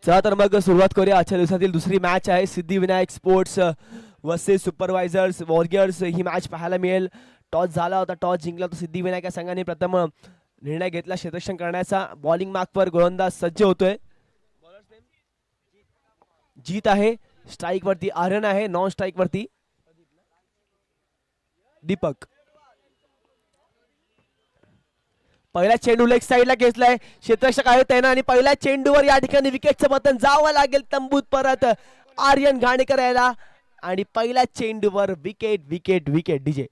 चला तर मग सुरुवात करूया. आजच्या दिवसातील दुसरी मॅच आहे Siddhivinayak sports versus supervisors warriors. ही मॅच पाहायला मिळेल. टॉस झाला होता, टॉस जिंकला होता सिद्धिविनायक या संघाने. प्रथम निर्णय घेतला क्षेत्ररक्षण करण्याचा. बॉलिंग मार्कवर गोलंदाज सज्ज होतोय. जीत आहे. स्ट्राईक वरती आर्यन आहे. नॉन स्ट्राईक वरती दीपक. पहिल्या चेंडू लेग साईडला घेतलाय. क्षेत्ररक्षक आहे त्यानं आणि पहिल्या चेंडूवर या ठिकाणी विकेटचं बटन जावं लागेल तंबूत परत. आर्यन घाणेकर यायला आणि पहिल्या चेंडूवर विकेट विकेट विकेट. डीजे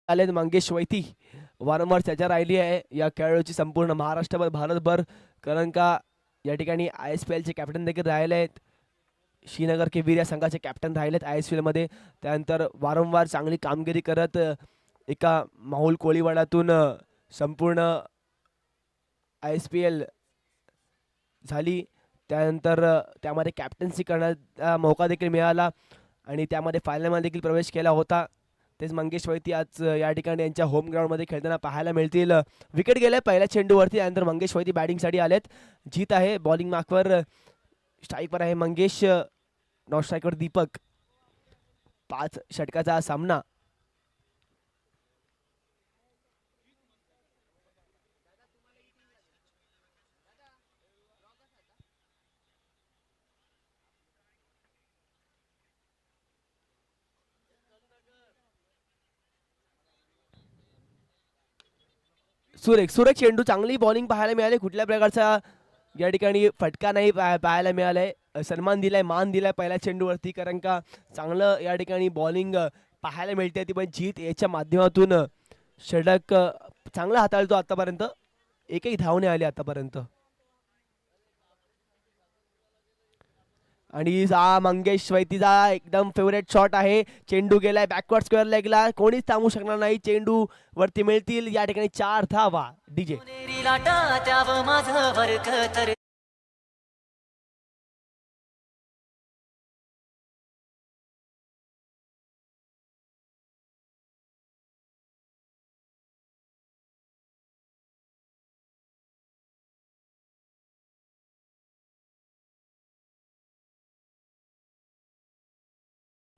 आले मंगेश वैती. वारंवार चर्चा राहिली आहे या खेळाडूची संपूर्ण महाराष्ट्रभर भारतभर, कारण का या ठिकाणी ISPL चे कॅप्टन देखील राहिले आहेत. श्रीनगर के वीर या संघाचे कॅप्टन राहिलेत ISPL मध्ये. त्यानंतर वारंवार चांगली कामगिरी करत एका माहुल कोळीवाड्यातून संपूर्ण ISPL झाली. त्यानंतर त्यामध्ये कॅप्टन्सी करण्याचा मौका देखील मिळाला आणि त्यामध्ये फायनलमध्ये देखील प्रवेश केला होता. तेच मंगेश वैती आज या ठिकाणी यांच्या होम ग्राउंडमध्ये खेळताना पाहायला मिळतील. विकेट गेले पहिल्या चेंडूवरती. त्यानंतर मंगेश वैती बॅटिंगसाठी आलेत. जीत आहे. बॉलिंग मार्कवर स्ट्राईकवर आहे मंगेश. नॉन स्ट्राईकवर दीपक. 5 षटकाचा सामना. सुरेख सुरेख चेंडू. चांगली बॉलिंग पाहायला मिळाली. कुठल्या प्रकारचा या ठिकाणी फटका नाही पाहायला मिळालाय. सन्मान दिलाय, मान दिलाय पहिल्या चेंडूवरती, कारण का चांगलं या ठिकाणी बॉलिंग पाहायला मिळते. ती पण जीत याच्या माध्यमातून षटक चांगला हाताळतो आतापर्यंत. एकही धाव नाही आली आतापर्यंत. आणि मंगेश वैतीचा एकदम फेवरेट शॉट आहे. चेंडू गेलाय बॅकवर्ड स्क्वेअर लेगला. कोणीच थांबू शकणार नाही. चेंडू वरती मिळतील या ठिकाणी 4 धावा. डीजे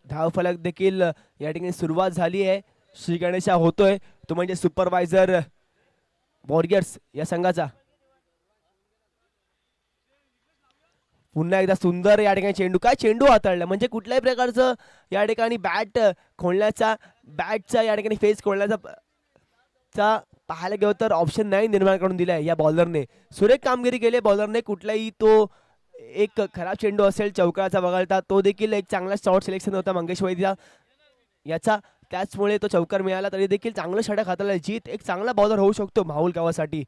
धावफलक देखील या ठिकाणी सुरुवात झाली आहे. श्री गणेशा होतोय तो म्हणजे सुपरवायझर वॉरियर्स या संघाचा. पुन्हा एकदा सुंदर या ठिकाणी चेंडू. काय चेंडू हाताळला म्हणजे कुठल्याही प्रकारचं या ठिकाणी बॅट खोलण्याचा, बॅटचा या ठिकाणी फेस खोलण्याचा पाहायला गेलो तर ऑप्शन नाही निर्माण करून दिलाय या बॉलरने. सुरेख कामगिरी केली बॉलरने. कुठलाही तो एक खराब चेंडू असेल चौकाचा वगळता तो देखील एक चांगला शॉट सिलेक्शन होता मंगेश वैद्या याचा. त्याचमुळे तो चौकार मिळाला. तरी देखील चांगलं षटक हाताळलं. जीत एक चांगला बॉलर होऊ शकतो माहुल गावासाठी.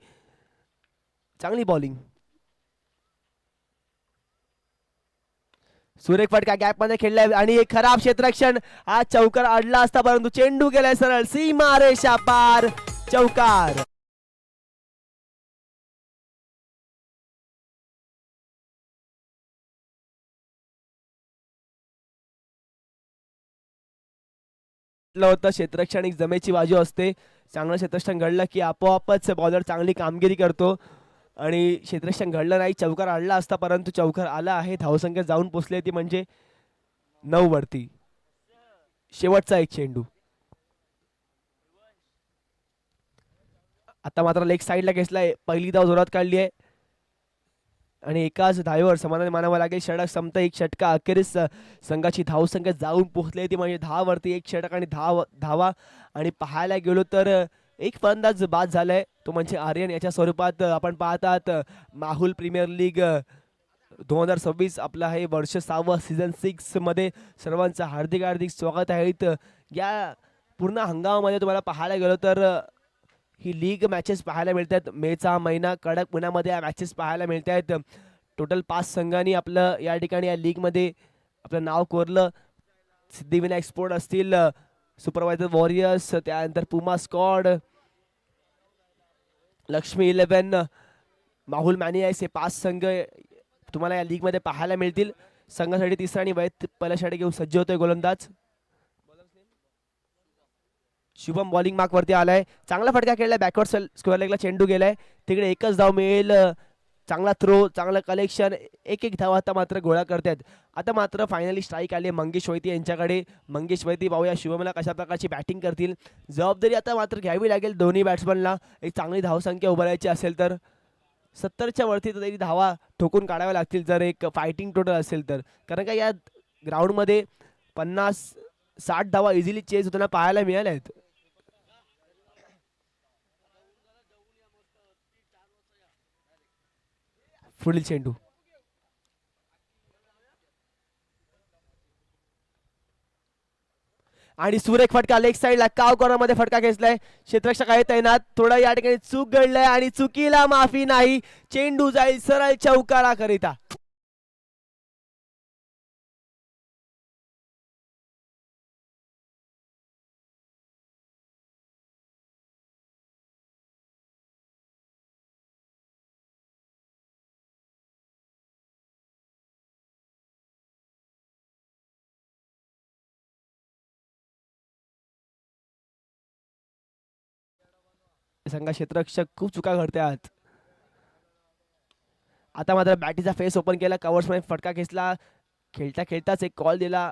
चांगली बॉलिंग. सुरेख फटका गॅप मध्ये खेळलाय आणि एक खराब क्षेत्ररक्षण. हा चौकार अडला असता परंतु चेंडू गेलाय सरळ सीमा रेषा पार. चौकार. होतं क्षेत्ररक्षण एक जमेची बाजू असते. चांगलं क्षेत्ररक्षण घडलं की आपोआपच बॉलर चांगली कामगिरी करतो आणि क्षेत्ररक्षण घडलं नाही. चौकार आणला असता परंतु चौकार आला आहे. धावसंख्या जाऊन पोचली ती म्हणजे 9 वरती. शेवटचा एक चेंडू. आता मात्र लेग साईडला घेतलाय. पहिली धाव जोरात काढली आहे आणि एकाच धावेवर समाधान मानावं लागेल. षटक संपतं. एक षटका अखेरीस संघाची धावसंख्या जाऊन पोहोचली ती म्हणजे 10 वरती. एक षटक आणि धावा. आणि पाहायला गेलो तर एक फलंदाज बाद झालाय तो म्हणजे आर्यन. याच्या स्वरूपात आपण पाहतात माहुल प्रीमियर लीग 2026 आपलं हे वर्ष 6वं सीझन 6 मध्ये सर्वांचं हार्दिक हार्दिक स्वागत आहे. या पूर्ण हंगामामध्ये तुम्हाला पाहायला गेलो तर ही लीग मॅचेस पाहायला मिळतात. मेचा महिना कडक उन्हामध्ये या मॅचेस पाहायला मिळत आहेत. टोटल 5 संघांनी आपलं या ठिकाणी या लीग मध्ये आपलं नाव कोरलं. सिद्धिविनायक स्पोर्ट असतील, सुपरवायझर वॉरियर्स, त्यानंतर पुमा स्क्वॉड, लक्ष्मी 11, माहुल मॅनियास हे 5 संघ तुम्हाला या लीग मध्ये पाहायला मिळतील. संघासाठी तिसरा आणि वैयक्तिक पहिल्या षटक घेऊन सज्ज होतोय गोलंदाज शुभम. बॉलिंग मार्क वरती आलाय, चांगला फटका खेळलाय, बॅकवर्ड स्क्वेअर लेगला चेंडू गेलाय, तिकडे एकच धाव मिळेल. चांगला थ्रो, चांगलं कलेक्शन, एक धाव आता मात्र गोळा करतात. आता मात्र फायनली स्ट्राईक आली मंगेश वैती यांच्याकडे. मंगेश वैती पाहूया शुभमला कशा प्रकारची बॅटिंग करतील. जबाबदारी आता मात्र घ्यावी लागेल दोन्ही बॅट्समनला. एक चांगली धावसंख्या उभारायची असेल तर 70च्या वरती तरी धावा ठोकून काढाव्या लागतील जर एक फायटिंग टोटल असेल तर. कारण का या ग्राउंडमध्ये 50-60 धावा इझिली चेस होताना पाहायला मिळाल्या आहेत. पुढील चेंडू आणि सुरेख फटका लेग साईडला, काव कॉर्नर मध्ये फटका खेचलाय. क्षेत्ररक्षक आहे तैनात, थोडा या ठिकाणी चूक घडलंय आणि चुकीला माफी नाही. चेंडू जाईल सरळ चौकारा करिता. संघा क्षेत्ररक्षक खूप चुका घडतात. आता मात्र बॅटीचा फेस ओपन केला, कव्हर्स मध्ये फटका खेचला, खेळता खेळताच एक कॉल दिला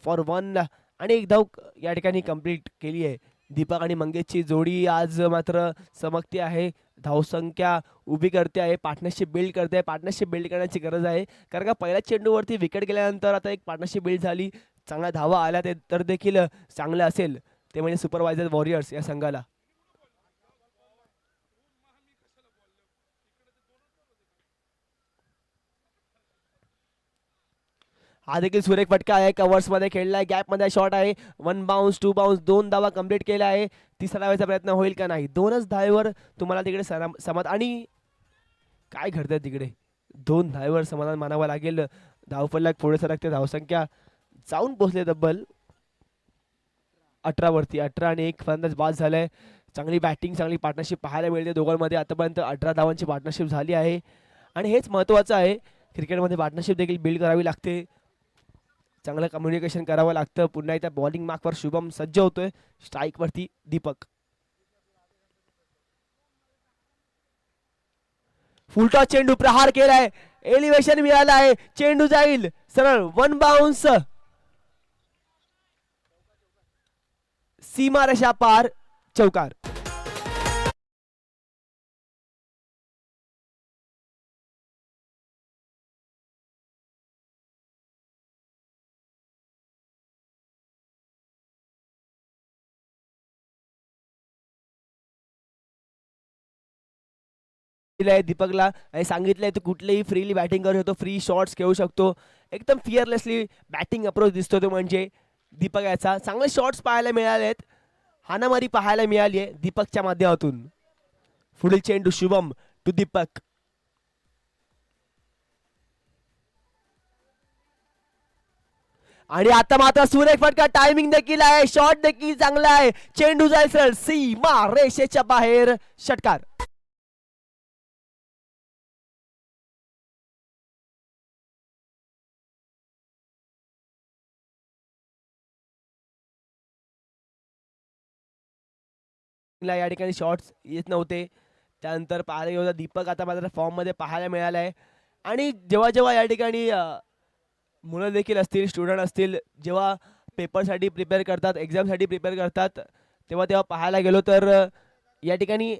फॉर 1 आणि एक धाव या ठिकाणी कंप्लीट केली आहे. दीपक आणि मंगेशची जोडी आज मात्र चमकती आहे, धावसंख्या उभी करते आहे, पार्टनरशिप बिल्ड करते आहे. पार्टनरशिप बिल्ड करण्याची गरज आहे कारण का पहिल्या चेंडूवरती विकेट गेल्यानंतर आता एक पार्टनरशिप बिल्ड झाली, चांगल्या धावा आल्या ते तर देखील चांगलं असेल. ते म्हणजे सुपरवायझर वॉरियर्स या संघाला. हा देखील सुरेख फटका आहे, कव्हर्स मध्ये खेळलाय, गॅप मध्ये शॉट आहे, 1 बाउन्स 2 बाउन्स 2 धावा कंप्लीट केला आहे. तिसरा धावाचा प्रयत्न होईल का नाही, 2च धावेवर तुम्हाला तिकडे समाधान. आणि काय घडतंय तिकडे, 2 धावेवर समाधान मानावं लागेल. धावफलक पुढे सरकते, धावसंख्या जाऊन पोहोचले तब्बल 18 वरती. 18 आणि 1 फलंदाज बाद झालाय. चांगली बॅटिंग, चांगली पार्टनरशिप पाहायला मिळते दोघांमध्ये. आतापर्यंत 18 धावांची पार्टनरशिप झाली आहे आणि हेच महत्त्वाचं आहे. क्रिकेटमध्ये पार्टनरशिप देखील बिल्ड करावी लागते, चांगलं कम्युनिकेशन करावं लागतं. पुन्हा एकदा बॉलिंग मार्कवर शुभम सज्ज होतोय, स्ट्राईक वरती दीपक. फुलटॉस चेंडू, प्रहार केलाय, एलिव्हेशन मिळालं आहे, चेंडू जाईल सरळ 1 बाउन्स, सीमारेषा पार, चौकार. दीपकला आणि सांगितलंय तू कुठलेही फ्रीली बॅटिंग करू शकतो, फ्री शॉट्स खेळू शकतो. एकदम फिअरलेसली बॅटिंग अप्रोच दिसतो तो म्हणजे दीपक याचा. चांगले शॉट्स पाहायला मिळालेत, हानामारी पाहायला मिळाली आहे दीपकच्या माध्यमातून. पुढील चेंडू शुभम टू दीपक. आणि आता मात्र सुरेख फटका, टायमिंग देखील आहे, शॉट देखील चांगला आहे, चेंडू जाईल सर सीमा रेषेच्या बाहेर, षटकार. या ठिकाणी शॉट्स येत नव्हते, त्यानंतर पाहायला गेलो दीपक आता मात्र फॉर्म मध्ये पाहायला मिळाला आहे. आणि जेव्हा जेव्हा या ठिकाणी मुलं देखील असतील, स्टुडंट असतील, जेव्हा पेपरसाठी प्रिपेअर करतात, एक्झामसाठी प्रिपेअर करतात, तेव्हा तेव्हा पाहायला गेलो तर या ठिकाणी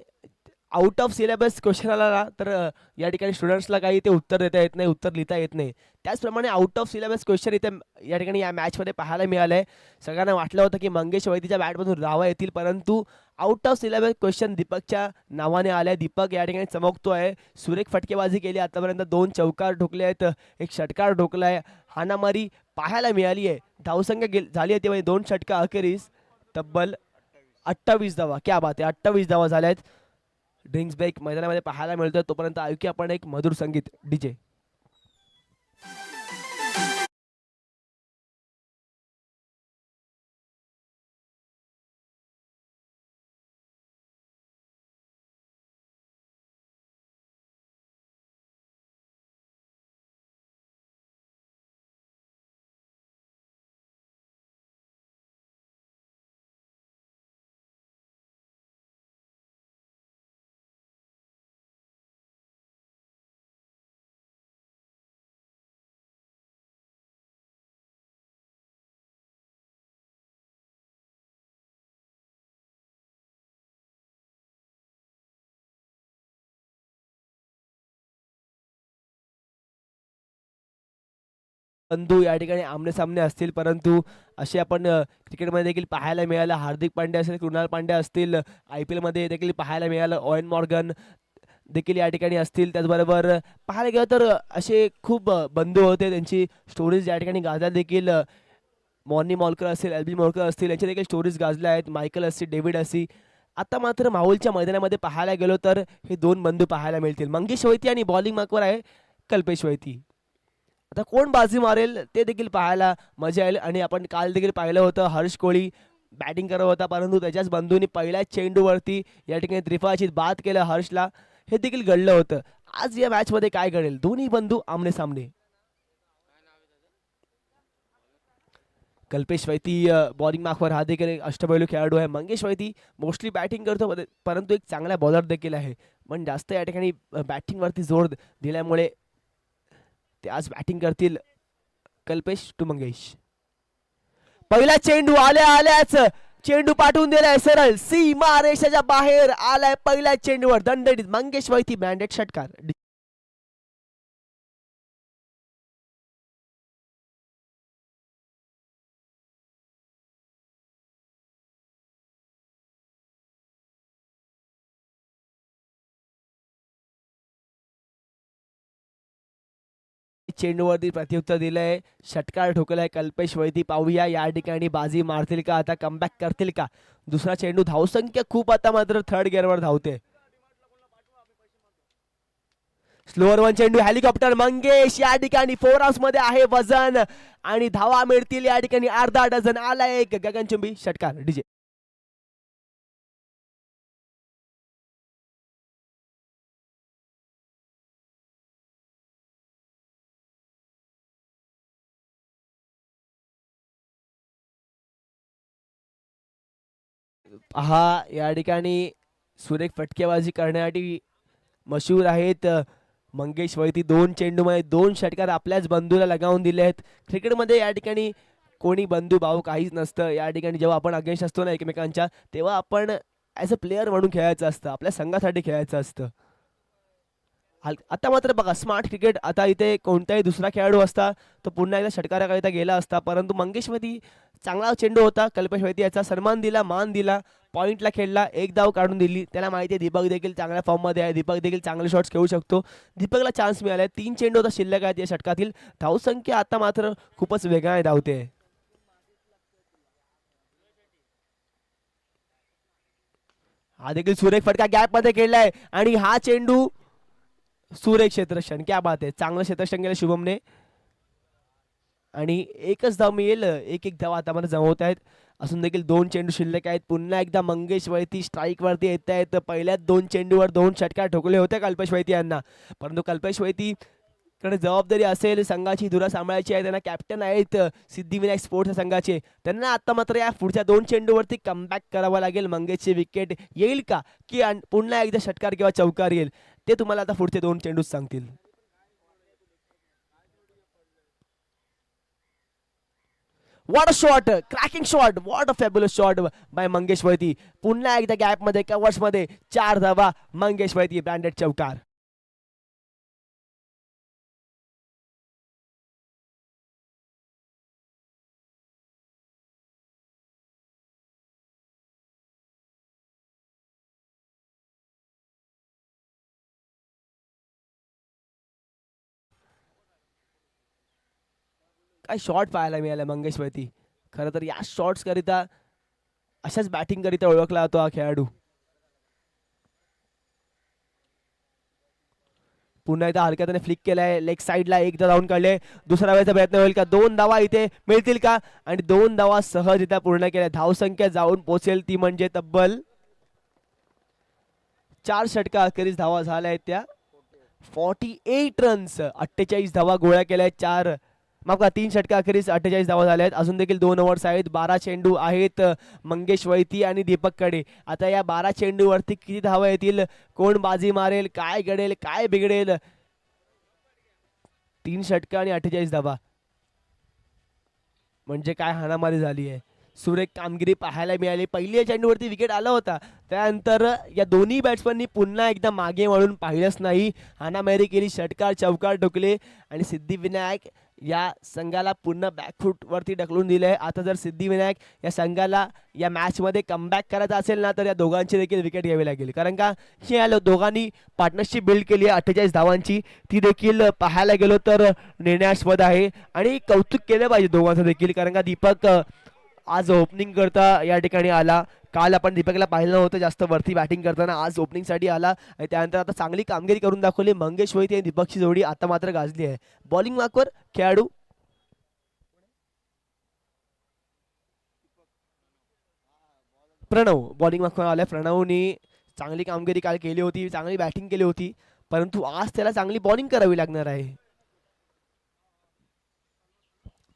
आउट ऑफ सिलेबस क्वेश्चन आला ना तर या ठिकाणी स्टुडंट्सला काही ते उत्तर देता येत नाही, उत्तर लिहिता येत नाही. त्याचप्रमाणे आउट ऑफ सिलेबस क्वेश्चन इथे या ठिकाणी या मॅचमध्ये पाहायला मिळालं आहे. सगळ्यांना वाटलं होतं की मंगेश वैतीच्या बॅटमधून धावा येतील, परंतु आउट ऑफ सिलेबस क्वेश्चन दीपकच्या नावाने आले. दीपक या ठिकाणी चमकतो आहे, सुरेख फटकेबाजी केली, आतापर्यंत 2 चौकार ठोकले आहेत, 1 षटकार ठोकला आहे, हाणामारी पाहायला मिळाली आहे. धावसंख्या झाली आहे तेव्हा 2 षटका अखेरीस तब्बल 28 धावा. क्या बात आहे, 28 धावा झाल्या आहेत. ड्रिंक्स ब्रेक मैदानामध्ये पाहायला मिळतोय, तोपर्यंत ऐकूया आपण एक मधुर संगीत. डीजे बंधू या ठिकाणी आमने सामने असतील, परंतु असे आपण क्रिकेटमध्ये देखील पाहायला मिळालं. हार्दिक पांड्या असेल, कृणाल पांड्या असतील, IPL मध्ये देखील पाहायला मिळालं. ओएन मॉर्गन देखील या ठिकाणी असतील. त्याचबरोबर पाहायला गेलं तर असे खूप बंधू होते, त्यांची स्टोरीज या ठिकाणी गाजल्या देखील. मॉर्नी मॉलकर असेल, LB मॉलकर असतील, यांच्या देखील स्टोरीज गाजल्या आहेत. मायकल असतील, डेव्हिड असतील. आता मात्र माहुलच्या मैदानामध्ये पाहायला गेलो तर हे दोन बंधू पाहायला मिळतील. मंगेश वैती आणि बॉलिंग मार्कवर आहे कल्पेश वैती. आता कोण बाजी मारेल ते देखील पाहायला मजा येईल. आणि आपण काल देखील पाहिलं होतं, हर्ष कोहली बॅटिंग करत होता, परंतु त्याच्याच बंधूंनी पहिल्याच चेंडूवरती या ठिकाणी त्रिफळाचीत बाद केलं हर्षला. हे देखील घडलं होतं. आज या मॅच मध्ये काय घडेल? दोन्ही बंधू आमने सामने. कल्पेश वैती बॉलिंग मार्कवर हा देखील एक अष्टपैलू खेळाडू आहे. मंगेश वैती मोस्टली बॅटिंग करतो, परंतु एक चांगला बॉलर देखील आहे. पण जास्त या ठिकाणी बॅटिंगवरती जोर दिल्यामुळे ते आज बॅटिंग करतील. कल्पेश टू मंगेश. पहिला चेंडू आल्या आल्याच चेंडू पाठवून दिलाय सरळ सीमा रेषेच्या बाहेर आलाय. पहिल्या चेंडूवर दणदणीत मंगेश वैती बँडेड षटकार. चेंडूवरती प्रत्युत्तर दिलंय, षटकार ठोकलाय कल्पेश वैती. पाहूया या ठिकाणी बाजी मारतील का, आता कमबॅक करतील का. दुसरा चेंडू, धावसंख्या खूप आता मात्र थर्ड गिअरवर धावते. स्लोअर वन चेंडू, हेलिकॉप्टर. मंगेश या ठिकाणी फोर आर्म्स मध्ये आहे वजन आणि धावा मिळतील या ठिकाणी अर्धा डझन. आला एक गगनचुंबी षटकार. डीजे पहा या ठिकाणी सुरेख फटकेबाजी करण्यासाठी मशहूर आहेत मंगेश वैती. दोन चेंडूमध्ये दोन षटकार आपल्याच बंधूला लगावून दिले आहेत. क्रिकेटमध्ये या ठिकाणी कोणी बंधू भाऊ काहीच नसतं. या ठिकाणी जेव्हा आपण अगेन्स्ट असतो ना एकमेकांच्या, तेव्हा आपण ॲज अ प्लेअर म्हणून खेळायचं असतं, आपल्या संघासाठी खेळायचं असतं. आता मात्र बघा स्मार्ट क्रिकेट. आता इथे कोणताही दुसरा खेळाडू असता तो पुन्हा एकदा षटकाराकरिता गेला असता, परंतु मंगेश वैती चांगला चेंडू होता. कल्पेश वैती याचा सन्मान दिला, मान दिला, पॉइंटला खेळला, एक धाव काढून दिली. त्याला माहिती आहे दीपक देखील चांगल्या फॉर्ममध्ये आहे, दीपक देखील चांगले शॉट्स खेळू शकतो. दीपकला चान्स मिळाला. 3 चेंडू आता शिल्लक आहेत या षटकातील. धावसंख्या आता मात्र खूपच वेगाने धावते. हा देखील सुरेख फटका गॅप मध्ये खेळलाय आणि हा चेंडू सुरेख क्षेत्ररक्षण. क्या बात आहे, चांगलं क्षेत्ररक्षण केलं शुभमने. आणि एकच धाव मिळेल. एक एक धाव आता मला जमवत आहेत. असून देखील 2 चेंडू शिल्लक आहेत. पुन्हा एकदा मंगेश वैती स्ट्राईक वरती येत आहेत. पहिल्याच 2 चेंडूवर 2 षटकार ठोकले होते कल्पेश वैती यांना, परंतु कल्पेश वैती कडे जबाबदारी असेल संघाची धुरा सांभाळायची आहे. त्यांना कॅप्टन आहेत सिद्धिविनायक स्पोर्ट्स संघाचे. त्यांना आता मात्र या पुढच्या 2 चेंडूवरती कमबॅक करावा लागेल. मंगेशची विकेट येईल का, की पुन्हा एकदा षटकार किंवा चौकार येईल, ते तुम्हाला आता पुढचे 2 चेंडूच सांगतील. What a shot, cracking shot, what a fabulous shot by Mangesh Vaiti. पुन्हा एकदा गॅप मध्ये कव्हर्स मध्ये 4 धावा. मंगेश वैती ब्रँडेड चौकार. काय शॉट पाहायला मिळाला मंगेश वैती. खरं तर या शॉट्स करिता, अशाच बॅटिंग करिता ओळखला जातो हा खेळाडू. पुन्हा एकदा हलक्याने फ्लिक केलाय लेग साईडला, एकदा धावून काढले. दुसरा वेळेचा प्रयत्न होईल का, 2 धावा इथे मिळतील का, आणि 2 धावा सहजरित्या पूर्ण केल्या. धावसंख्या जाऊन पोहोचेल ती म्हणजे तब्बल 4 षटका अखेरीस धावा झाल्या आहेत त्या 48 रन्स. 48 धावा गोळ्या केल्या. 3 षटका अखेरीस 48 धावा झाल्या आहेत. अजून देखील 2 ओव्हर्स आहेत. 12 चेंडू आहेत मंगेश वैती आणि दीपक कडे. आता या 12 चेंडूवरती किती धावा येतील, कोण बाजी मारेल, काय घडेल, काय बिघडेल. 3 षटका आणि 48 धावा म्हणजे काय हाणामारी झाली आहे. सुरेख कामगिरी पाहायला मिळाली. पहिल्या चेंडूवरती विकेट आला होता, त्यानंतर या दोन्ही बॅट्समननी पुन्हा एकदा मागे वळून पाहिलंच नाही. हाणामारी केली, षटकार चौकार ठोकले आणि सिद्धिविनायक या संघाला पुन्हा बॅकफूट वरती ढकलून दिलंय. आता जर सिद्धिविनायक या संघाला या मॅच मध्ये कमबॅक करायचा असेल ना तर या दोघांची देखील विकेट घ्यावी लागेल, कारण का या दोघांनी पार्टनरशिप बिल्ड केली आहे 48 धावांची, ती देखील पाहायला गेलो तर निर्णयास्पद आहे. आणि कौतुक केलं पाहिजे दोघांचं देखील, कारण का दीपक आज ओपनिंग करता या ठिकाणी आला. काल आपण दीपकला पाहिलं नव्हतं जास्त वरती बॅटिंग करताना, आज ओपनिंगसाठी आला आणि त्यानंतर आता चांगली कामगिरी करून दाखवली. मंगेश वैद्य आणि दीपकची जोडी आता मात्र गाजली आहे. बॉलिंग मार्कवर खेळाडू प्रणव बॉलिंग मार्कवर आलाय. प्रणवने चांगली कामगिरी काल केली होती, चांगली बॅटिंग केली होती, परंतु आज त्याला चांगली बॉलिंग करावी लागणार आहे.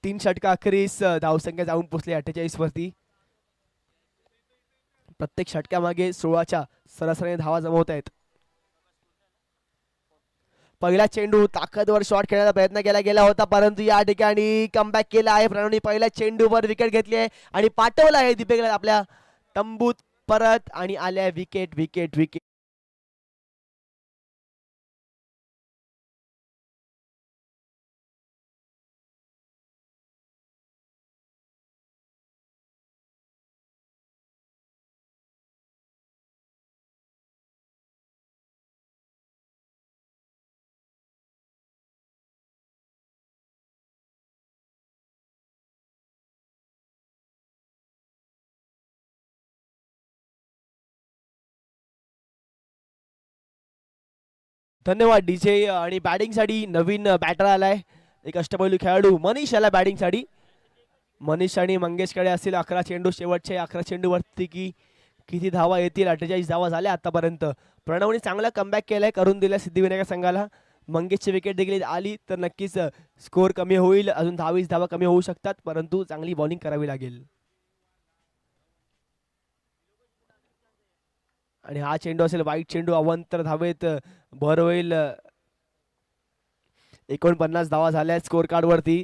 3 षटका अखेरीस धावसंख्या जाऊन पोहोचली 48 वरती. प्रत्येक षटक्यामागे 16च्या सरासरीने धावा जमवत आहेत. पहिला चेंडू ताकदवर शॉट खेळण्याचा प्रयत्न केला गेला होता, परंतु या ठिकाणी कमबॅक केला आहे प्रणवने. पहिल्या चेंडूवर विकेट घेतली आहे आणि पाठवला आहे दीपकला आपल्या तंबूत परत आणि आल्या विकेट विकेट विकेट. धन्यवाद डीजे. आणि बॅटिंगसाठी नवीन बॅटर आलाय, एक अष्टपैलू खेळाडू मनीष आला बॅटिंगसाठी. मनीष आणि मंगेशकडे असतील 11 चेंडू, शेवटचे 11 चेंडूवरती की किती धावा येतील. 48 धावा झाल्या आतापर्यंत. प्रणवने चांगला कमबॅक केलाय, करून दिला सिद्धिविनायक संघाला. मंगेशची विकेट देखील आली तर नक्कीच स्कोर कमी होईल, अजून 10-20 धावा कमी होऊ शकतात, परंतु चांगली बॉलिंग करावी लागेल. आणि हा चेंडू असेल वाईट चेंडू, अवंतर धावेत भर होईल. 49 धावा झाल्या स्कोर कार्ड वरती.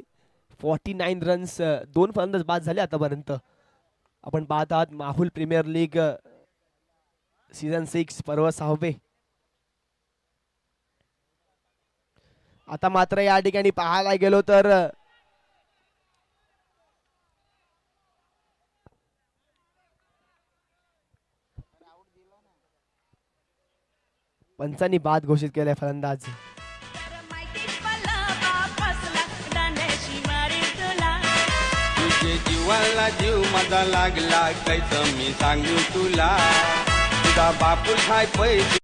49 रन्स, 2 फलंदाज बाद झाले आतापर्यंत. आपण पाहत आहात माहुल प्रीमियर लीग सीझन 6 पर्व 6वे. आता मात्र या ठिकाणी पाहायला गेलो तर पंचांनी बाद घोषित केलाय फलंदाज. तुझे जीवाला जीव माझा लागला, कैचं मी सांगू तुला. तुझा बापूल हाय पैसे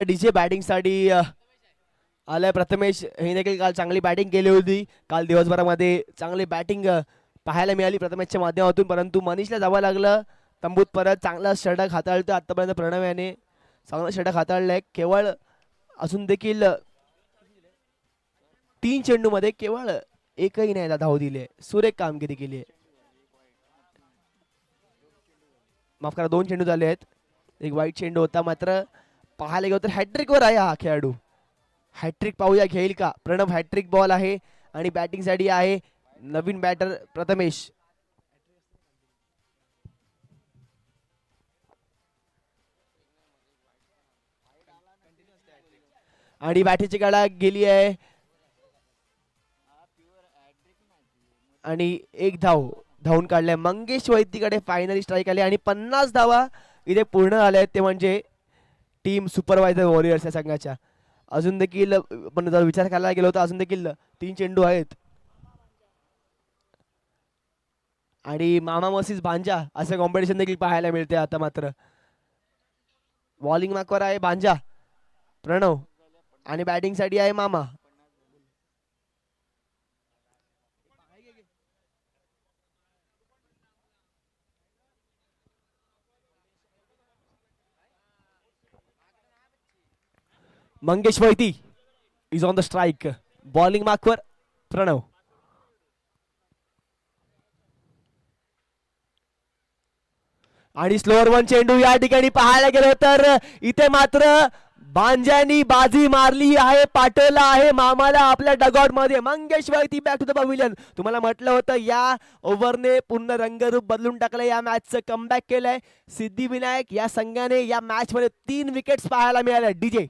डीजे बॅटिंग साठी आलाय प्रथमेश. हे देखील काल चांगली बॅटिंग केली होती. काल दिवसभरामध्ये चांगली बॅटिंग पाहायला मिळाली प्रथमेशच्या माध्यमातून, परंतु मनीषला जावं लागलं तंबूत परत. चांगला षटक हाताळतो आतापर्यंत प्रणव याने, चांगला षटक हाताळलाय. केवळ अजून देखील 3 चेंडू मध्ये केवळ एकही नाही धाव दिली. सुरेख कामगिरी केली आहे. माफ करा, 2 चेंडू झाले आहेत, एक वाईट चेंडू होता. मात्र पाहायला गेलो तर हॅट्रिक वर आहे हा खेळाडू. हॅट्रिक पाहूया घेईल का प्रणव. हॅट्रिक बॉल आहे आणि बॅटिंग साठी आहे नवीन बॅटर प्रथमेश. आणि बॅटीची गाडा गेली आहे आणि एक धाव धावून काढलाय. मंगेश वैद्यकडे फायनली स्ट्राईक आले आणि 50 धावा इथे पूर्ण झाल्या आहेत, ते म्हणजे टीम सुपरवायझर वॉरियर्स या संघाच्या. अजून देखील आपण जर विचार करायला गेलो तर अजून देखील 3 चेंडू आहेत. आणि मामा मसीस भांजा असं कॉम्पिटिशन देखील पाहायला मिळते आता. मात्र बॉलिंग मार्कवर आहे भांजा प्रणव आणि बॅटिंग साठी आहे मामा. Mangesh Vaiti is on the strike. Bowling मार्कवर प्रणव. आणि स्लोअर वन चेंडू या ठिकाणी पाहायला गेलो तर इथे मात्र बांजानी बाजी मारली आहे, पाठवला आहे मामाला आपल्या डगआउट मध्ये. मंगेश वैती बॅक टू द पवेलियन. तुम्हाला म्हटलं होतं या ओव्हरने पूर्ण रंगरूप बदलून टाकलं, या मॅचचं कमबॅक केलंय सिद्धिविनायक या संघाने. या मॅच मध्ये 3 विकेट्स पाहायला मिळाल्या. डीजे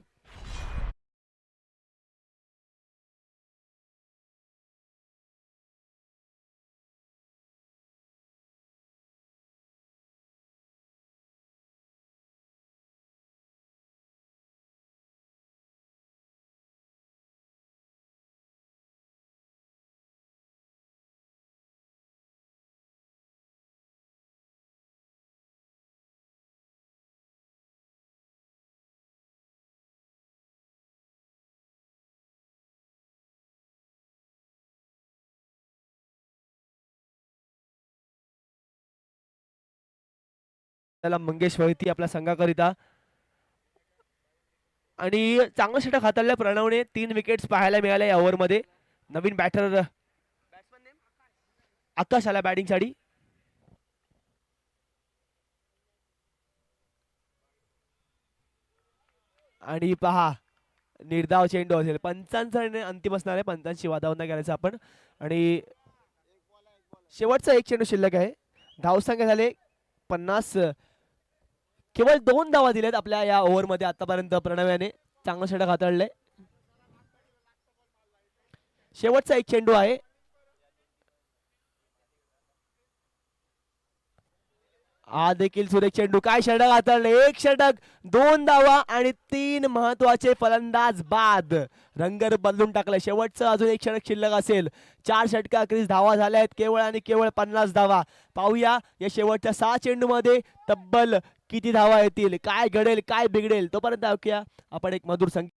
त्याला मंगेश वैती आपल्या संघाकरिता. आणि चांगलं षटक हाताळलं प्रणवने. 3 विकेट्स पाहायला मिळाल्या या ओव्हर मध्ये. नवीन बॅटर आकाश आला बॅटिंग साठी. आणि पहा निर्धाव चेंडू असेल. पंचांचा अंतिम असणार आहे, पंचांशी वादावर नाही करायचं आपण. आणि शेवटचा एक चेंडू शिल्लक आहे. धावसंख्या झाले 50. केवळ 2 धावा दिल्यात आपल्या या ओव्हर मध्ये आतापर्यंत प्रणव याने. चांगलं षटक हाताळलंय. शेवटचा एक चेंडू आहे. हा देखील सुरेख चेंडू. काय षटक हाताळले. 1 षटक, 2 धावा आणि 3 महत्वाचे फलंदाज बाद. रंगर बदलून टाकलं. शेवटचं अजून 1 षटक शिल्लक असेल. 4 षटका अखेरीस धावा झाल्या आहेत केवळ आणि केवळ 50 धावा. पाहूया या शेवटच्या 6 चेंडू मध्ये तब्बल किती धावा येतील, काय घडेल काय बिघडेल. तोपर्यंत ऐकूया आपण एक मधुर संगीत.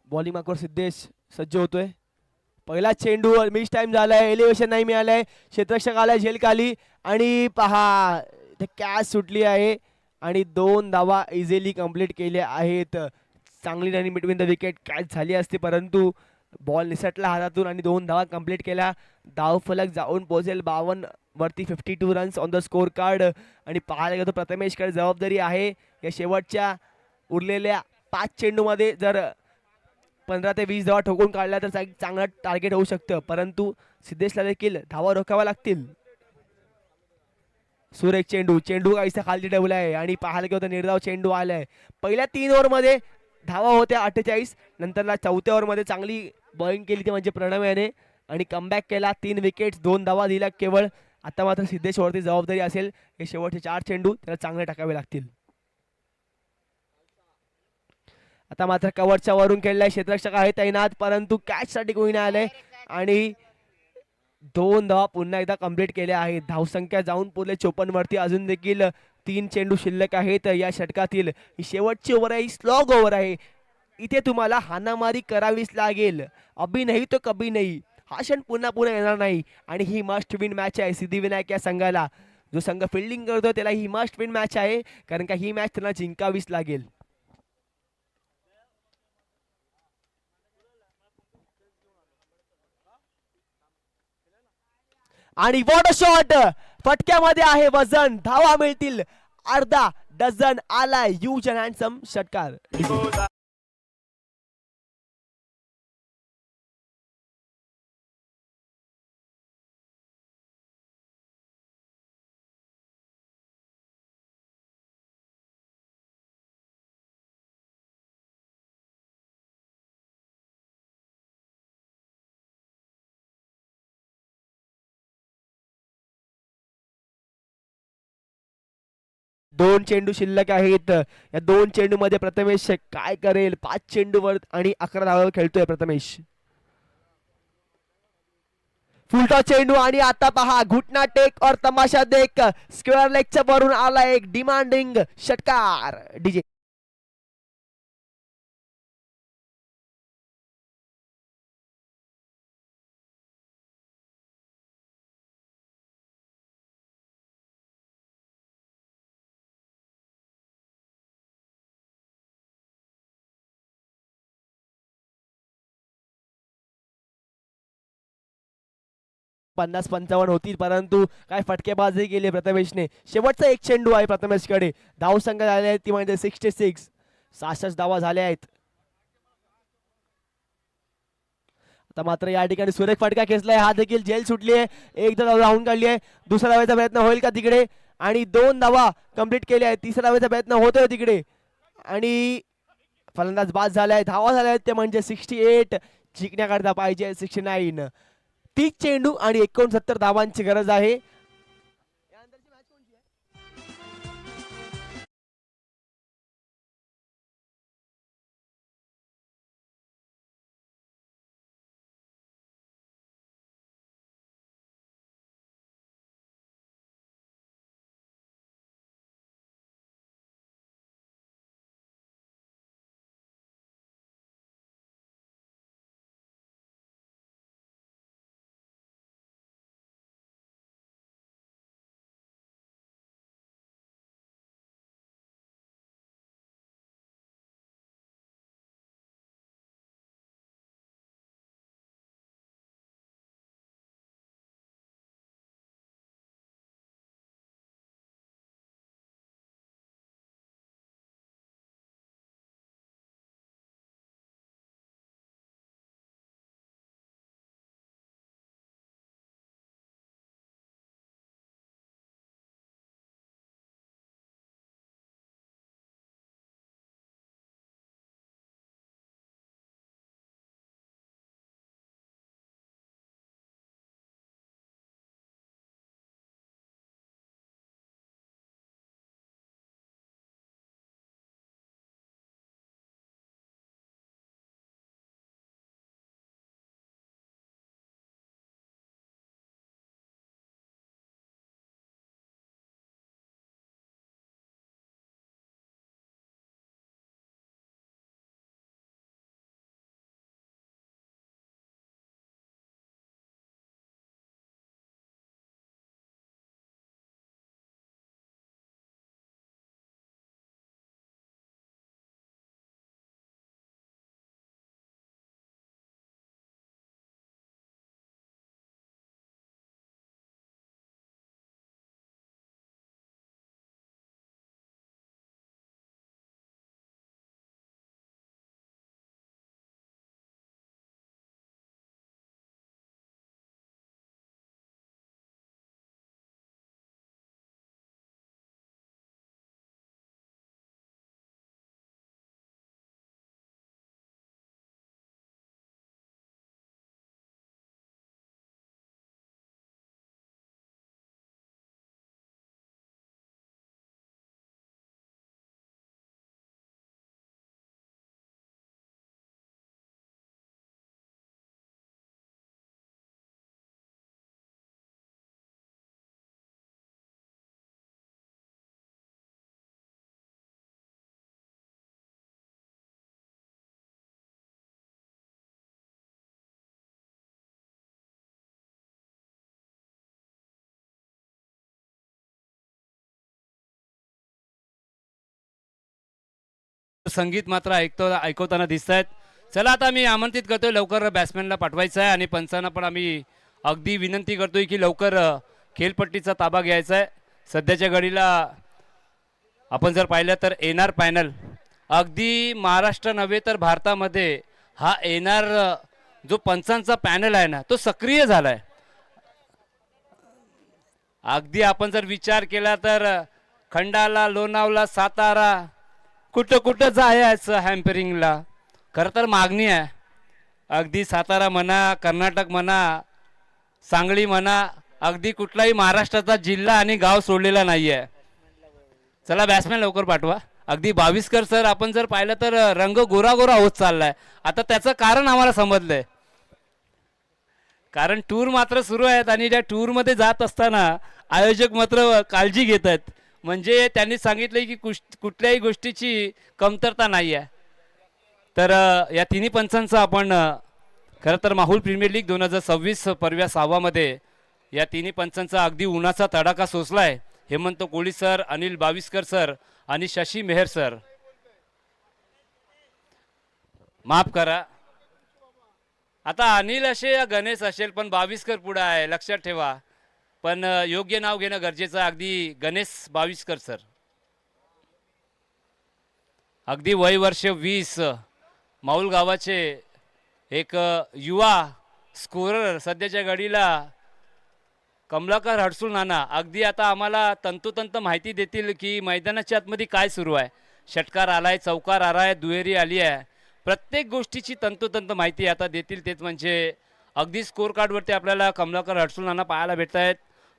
बॉलिंग मार्कवर सिद्धेश सज्ज होतोय. पहिला चेंडू मिस टाइम झालाय, एलिव्हेशन नाही मिळालंय. क्षेत्ररक्षक आलाय झेल खाली आणि पहा इथे कॅच सुटली आहे आणि 2 धावा इझिली कंप्लीट केल्या आहेत. चांगली running between the wicket catch झाली असती, परंतु बॉल निसटला हातातून आणि 2 धावा कंप्लीट केल्या. धावफलक जाऊन पोहोचेल 52 वरती. 52 runs on the score card. आणि पाहायला गेलो प्रथमेशकडे जबाबदारी आहे या शेवटच्या उरलेल्या 5 चेंडूमध्ये. जर 15 ते 20 धावा ठोकून काढल्या तर चांगलं टार्गेट होऊ शकतं, परंतु सिद्धेशला देखील धावा रोखाव्या लागतील. सुरेख चेंडू. चेंडू काहीसा खाली ठेवलाय आणि पाहायला गेलो तर निर्धाव चेंडू आलाय. पहिल्या 3 ओव्हर मध्ये धावा होत्या 48. नंतरला 4थ्या ओव्हर मध्ये चांगली बॉलिंग केली ती म्हणजे प्रणव याने आणि कमबॅक केला. 3 विकेट्स, 2 धावा दिल्या केवळ. आता मात्र सिद्धेश वरती जबाबदारी असेल. हे शेवटचे 4 चेंडू त्याला चांगले टाकावे लागतील. आता मात्र कव्हरच्या वरून खेळलाय. क्षेत्ररक्षक आहे तैनात, परंतु कॅच साठी कोणी नाही आले आणि 2 धावा पुन्हा एकदा कंप्लीट केल्या आहेत. धावसंख्या जाऊन पोहोचले 54 वरती. अजून देखील 3 चेंडू शिल्लक आहेत या षटकातील. ही शेवटची ओव्हर आहे, स्लॉग ओव्हर आहे. इथे तुम्हाला हाणामारी करावीच लागेल. अभी नाही तो कभी नाही हा क्षण पुन्हा पुन्हा येणार नाही आणि ही मस्ट विन मॅच आहे सिद्धिविनायक या संघाला. जो संघ फिल्डिंग करतो त्याला ही मस्ट विन मॅच आहे, कारण का ही मॅच त्यांना जिंकावीच लागेल. आणि वॉट अ शॉट. फटक्यामध्ये आहे वजन. धावा मिळतील अर्धा डझन. आलाय ह्यूज अँड हँडसम षटकार. दोन चेंडू शिल्लक आहेत. या 2 चेंडू मध्ये प्रथमेश काय करेल. 5 चेंडूवर आणि 11 धावांवर खेळतोय प्रथमेश. फुलटॉस चेंडू आणि आता पहा घुटना टेक और तमाशा देख स्क्वेअर लेगच्या वरून आला एक डिमांडिंग षटकार डीजे. पन्नास 55 होतील परंतु काय फटकेबाजी केली प्रथमेशने. शेवटचा एक चेंडू आहे प्रथमेशकडे. धाव संख्या झाली आहे ती म्हणजे 66. 66 धावा झाल्या आहेत. आता मात्र या ठिकाणी सुरेख फटका खेचलाय. हा देखील झेल सुटली आहे. एकदा धाव राहून काढली आहे. दुसऱ्या धावेचा प्रयत्न होईल का तिकडे आणि 2 धावा कंप्लीट केल्या आहेत. तिसऱ्या धावेचा प्रयत्न होतोय तिकडे आणि फलंदाज बाद झालाय. धावा झाल्या आहेत ते म्हणजे 68. जिंकण्याकरता पाहिजे 69. 30 चेंडू आणि 69 धावांची गरज आहे. संगीत मात्र ऐकवताना दिसत आहेत. चला आता मी आमंत्रित करतोय लवकर बॅट्समॅनला पाठवायचं आहे आणि पंचांना पण आम्ही अगदी विनंती करतोय की लवकर खेळपट्टीचा ताबा घ्यायचा आहे. सध्याच्या घडीला आपण जर पाहिलं तर एनआर पॅनल अगदी महाराष्ट्र नव्हे तर भारतामध्ये हा एनआर जो पंचांचा पॅनल आहे ना तो सक्रिय झाला आहे. अगदी आपण जर विचार केला तर खंडाला, लोणावळा, सातारा कुठं कुठं जायचं हॅम्परिंगला. खरं तर मागणी आहे. अगदी सातारा म्हणा, कर्नाटक म्हणा, सांगली म्हणा, अगदी कुठलाही महाराष्ट्राचा जिल्हा आणि गाव सोडलेला नाही आहे. चला बॅट्समॅन लवकर पाठवा. अगदी 22कर सर आपण जर पाहिलं तर रंग गोरा गोरा होत चाललाय. आता त्याचं कारण आम्हाला समजलंय. कारण टूर मात्र सुरू आहेत आणि त्या टूरमध्ये जात असताना आयोजक मात्र काळजी घेत आहेत. म्हणजे त्यांनी सांगितलं की कुठल्याही गोष्टीची कमतरता नाही आहे. तर या तिन्ही पंचांचा आपण खरं तर माहुल प्रीमियर लीग 2026 पर्व्या 6वामध्ये या तिन्ही पंचांचा अगदी उन्हाचा तडाखा सोसलाय. हेमंत कोळी सर, अनिल बाविस्कर सर आणि शशी मेहर सर. माफ करा, आता अनिल असे या गणेश असेल पण बाविस्कर पुढे आहे, लक्षात ठेवा. पण योग्य नाव घेणं गरजेचं आहे. अगदी गणेश बाविस्कर सर. अगदी वय वर्ष 20, माऊल गावाचे एक युवा स्कोरर, सध्याच्या घडीला कमलाकर हडसूळ नाना. अगदी आता आम्हाला तंतोतंत माहिती देतील की मैदानाच्या आतमध्ये काय सुरू आहे. षटकार आलाय, चौकार आलाय, दुहेरी आली आहे. प्रत्येक गोष्टीची तंतोतंत माहिती आता देतील. तेच म्हणजे अगदी स्कोर कार्डवरती आपल्याला कमलाकर हडसूळ नाना पाहायला भेटत आहेत.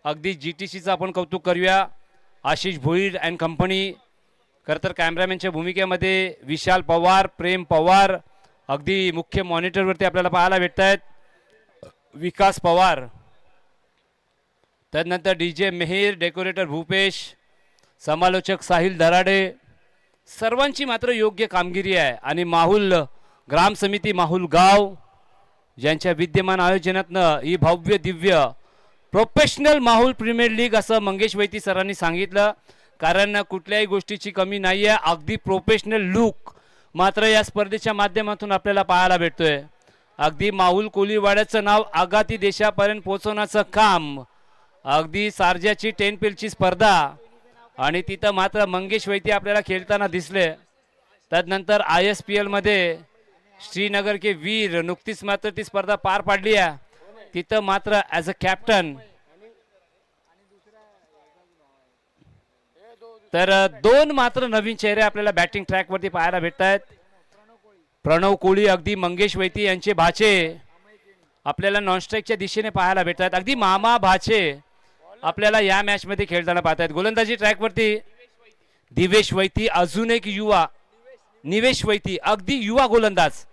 अगदी GTCचं आपण कौतुक करूया. Ashish Bhoir and company. खरं तर कॅमेरामॅनच्या भूमिकेमध्ये विशाल पवार, प्रेम पवार अगदी मुख्य मॉनिटरवरती आपल्याला पाहायला भेटत आहेत. विकास पवार, त्यानंतर DJ मेहर, डेकोरेटर भूपेश, समालोचक साहिल दराडे. सर्वांची मात्र योग्य कामगिरी आहे. आणि माहुल ग्राम समिती, माहुल गाव ज्यांच्या विद्यमान आयोजनातनं ही भव्य Divya professional Mahul premier league असं मंगेश वैती सरांनी सांगितलं. कारण कुठल्याही गोष्टीची कमी नाही आहे. अगदी प्रोफेशनल लुक मात्र या स्पर्धेच्या माध्यमातून आपल्याला पाहायला भेटतोय. अगदी माहुल कोलीवाड्याचं नाव आगाती देशापर्यंत पोहोचवण्याचं काम. अगदी सारजाची 10 पेलची स्पर्धा आणि तिथं मात्र मंगेश वैती आपल्याला खेळताना दिसले. त्यानंतर ISPL मध्ये श्रीनगर के वीर नुकतीच मात्र ती स्पर्धा पार पाडली आहे. तिथं मात्र ॲज अ कॅप्टन. तर 2 मात्र नवीन चेहरे आपल्याला बॅटिंग ट्रॅकवरती पाहायला भेटत आहेत. प्रणव कोळी, अगदी मंगेश वैती यांचे भाचे आपल्याला नॉनस्ट्राईकच्या दिशेने पाहायला भेटत आहेत. अगदी मामा भाचे आपल्याला या मॅच मध्ये खेळताना पाहत आहेत. गोलंदाजी ट्रॅकवरती दिवेश वैती, अजून एक युवा निवेश वैती, अगदी युवा गोलंदाज.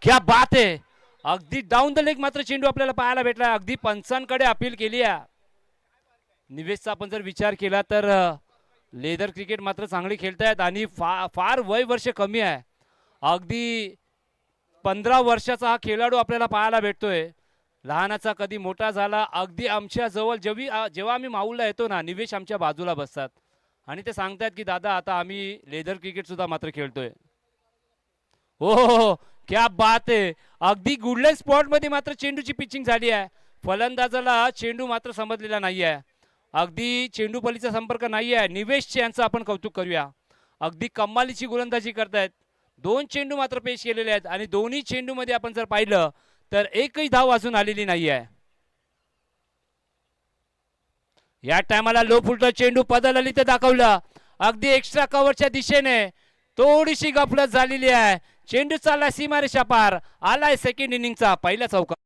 क्या बात आहे. अगदी डाऊन द लेग मात्र चेंडू आपल्याला पाहायला भेटला. अगदी पंचांकडे अपील केली आहे. निवेशचा आपण जर विचार केला तर लेदर क्रिकेट मात्र चांगली खेळतायत आणि फार वय वर्ष कमी आहे. अगदी 15 वर्षाचा हा खेळाडू आपल्याला पाहायला भेटतोय. लहानाचा कधी मोठा झाला. अगदी आमच्या जवळ जेव्हा आम्ही माऊलला येतो ना, निवेश आमच्या बाजूला बसतात आणि ते सांगतात की दादा आता आम्ही लेदर क्रिकेट सुद्धा मात्र खेळतोय. हो, क्या बात आहे. अगदी गुडलेग स्पॉट मध्ये मात्र चेंडूची पिचिंग झाली आहे. फलंदाजाला चेंडू मात्र समजलेला नाही आहे. अगदी चेंडू पलीचा संपर्क नाही आहे. निवेश यांचं आपण कौतुक करूया. अगदी कमालीची गोलंदाजी करतायत. 2 चेंडू मात्र पेश केलेले आहेत आणि दोन्ही चेंडू मध्ये आपण जर पाहिलं तर एकही धाव अजून आलेली नाही आहे. या टायमाला लो फुलटं चेंडू पदाला ते दाखवलं. अगदी एक्स्ट्रा कव्हरच्या दिशेने थोडीशी गफलत झालेली आहे. चेंडू चालला सीमारेषा पार. आलाय सेकंड इनिंगचा पहिला चौकार.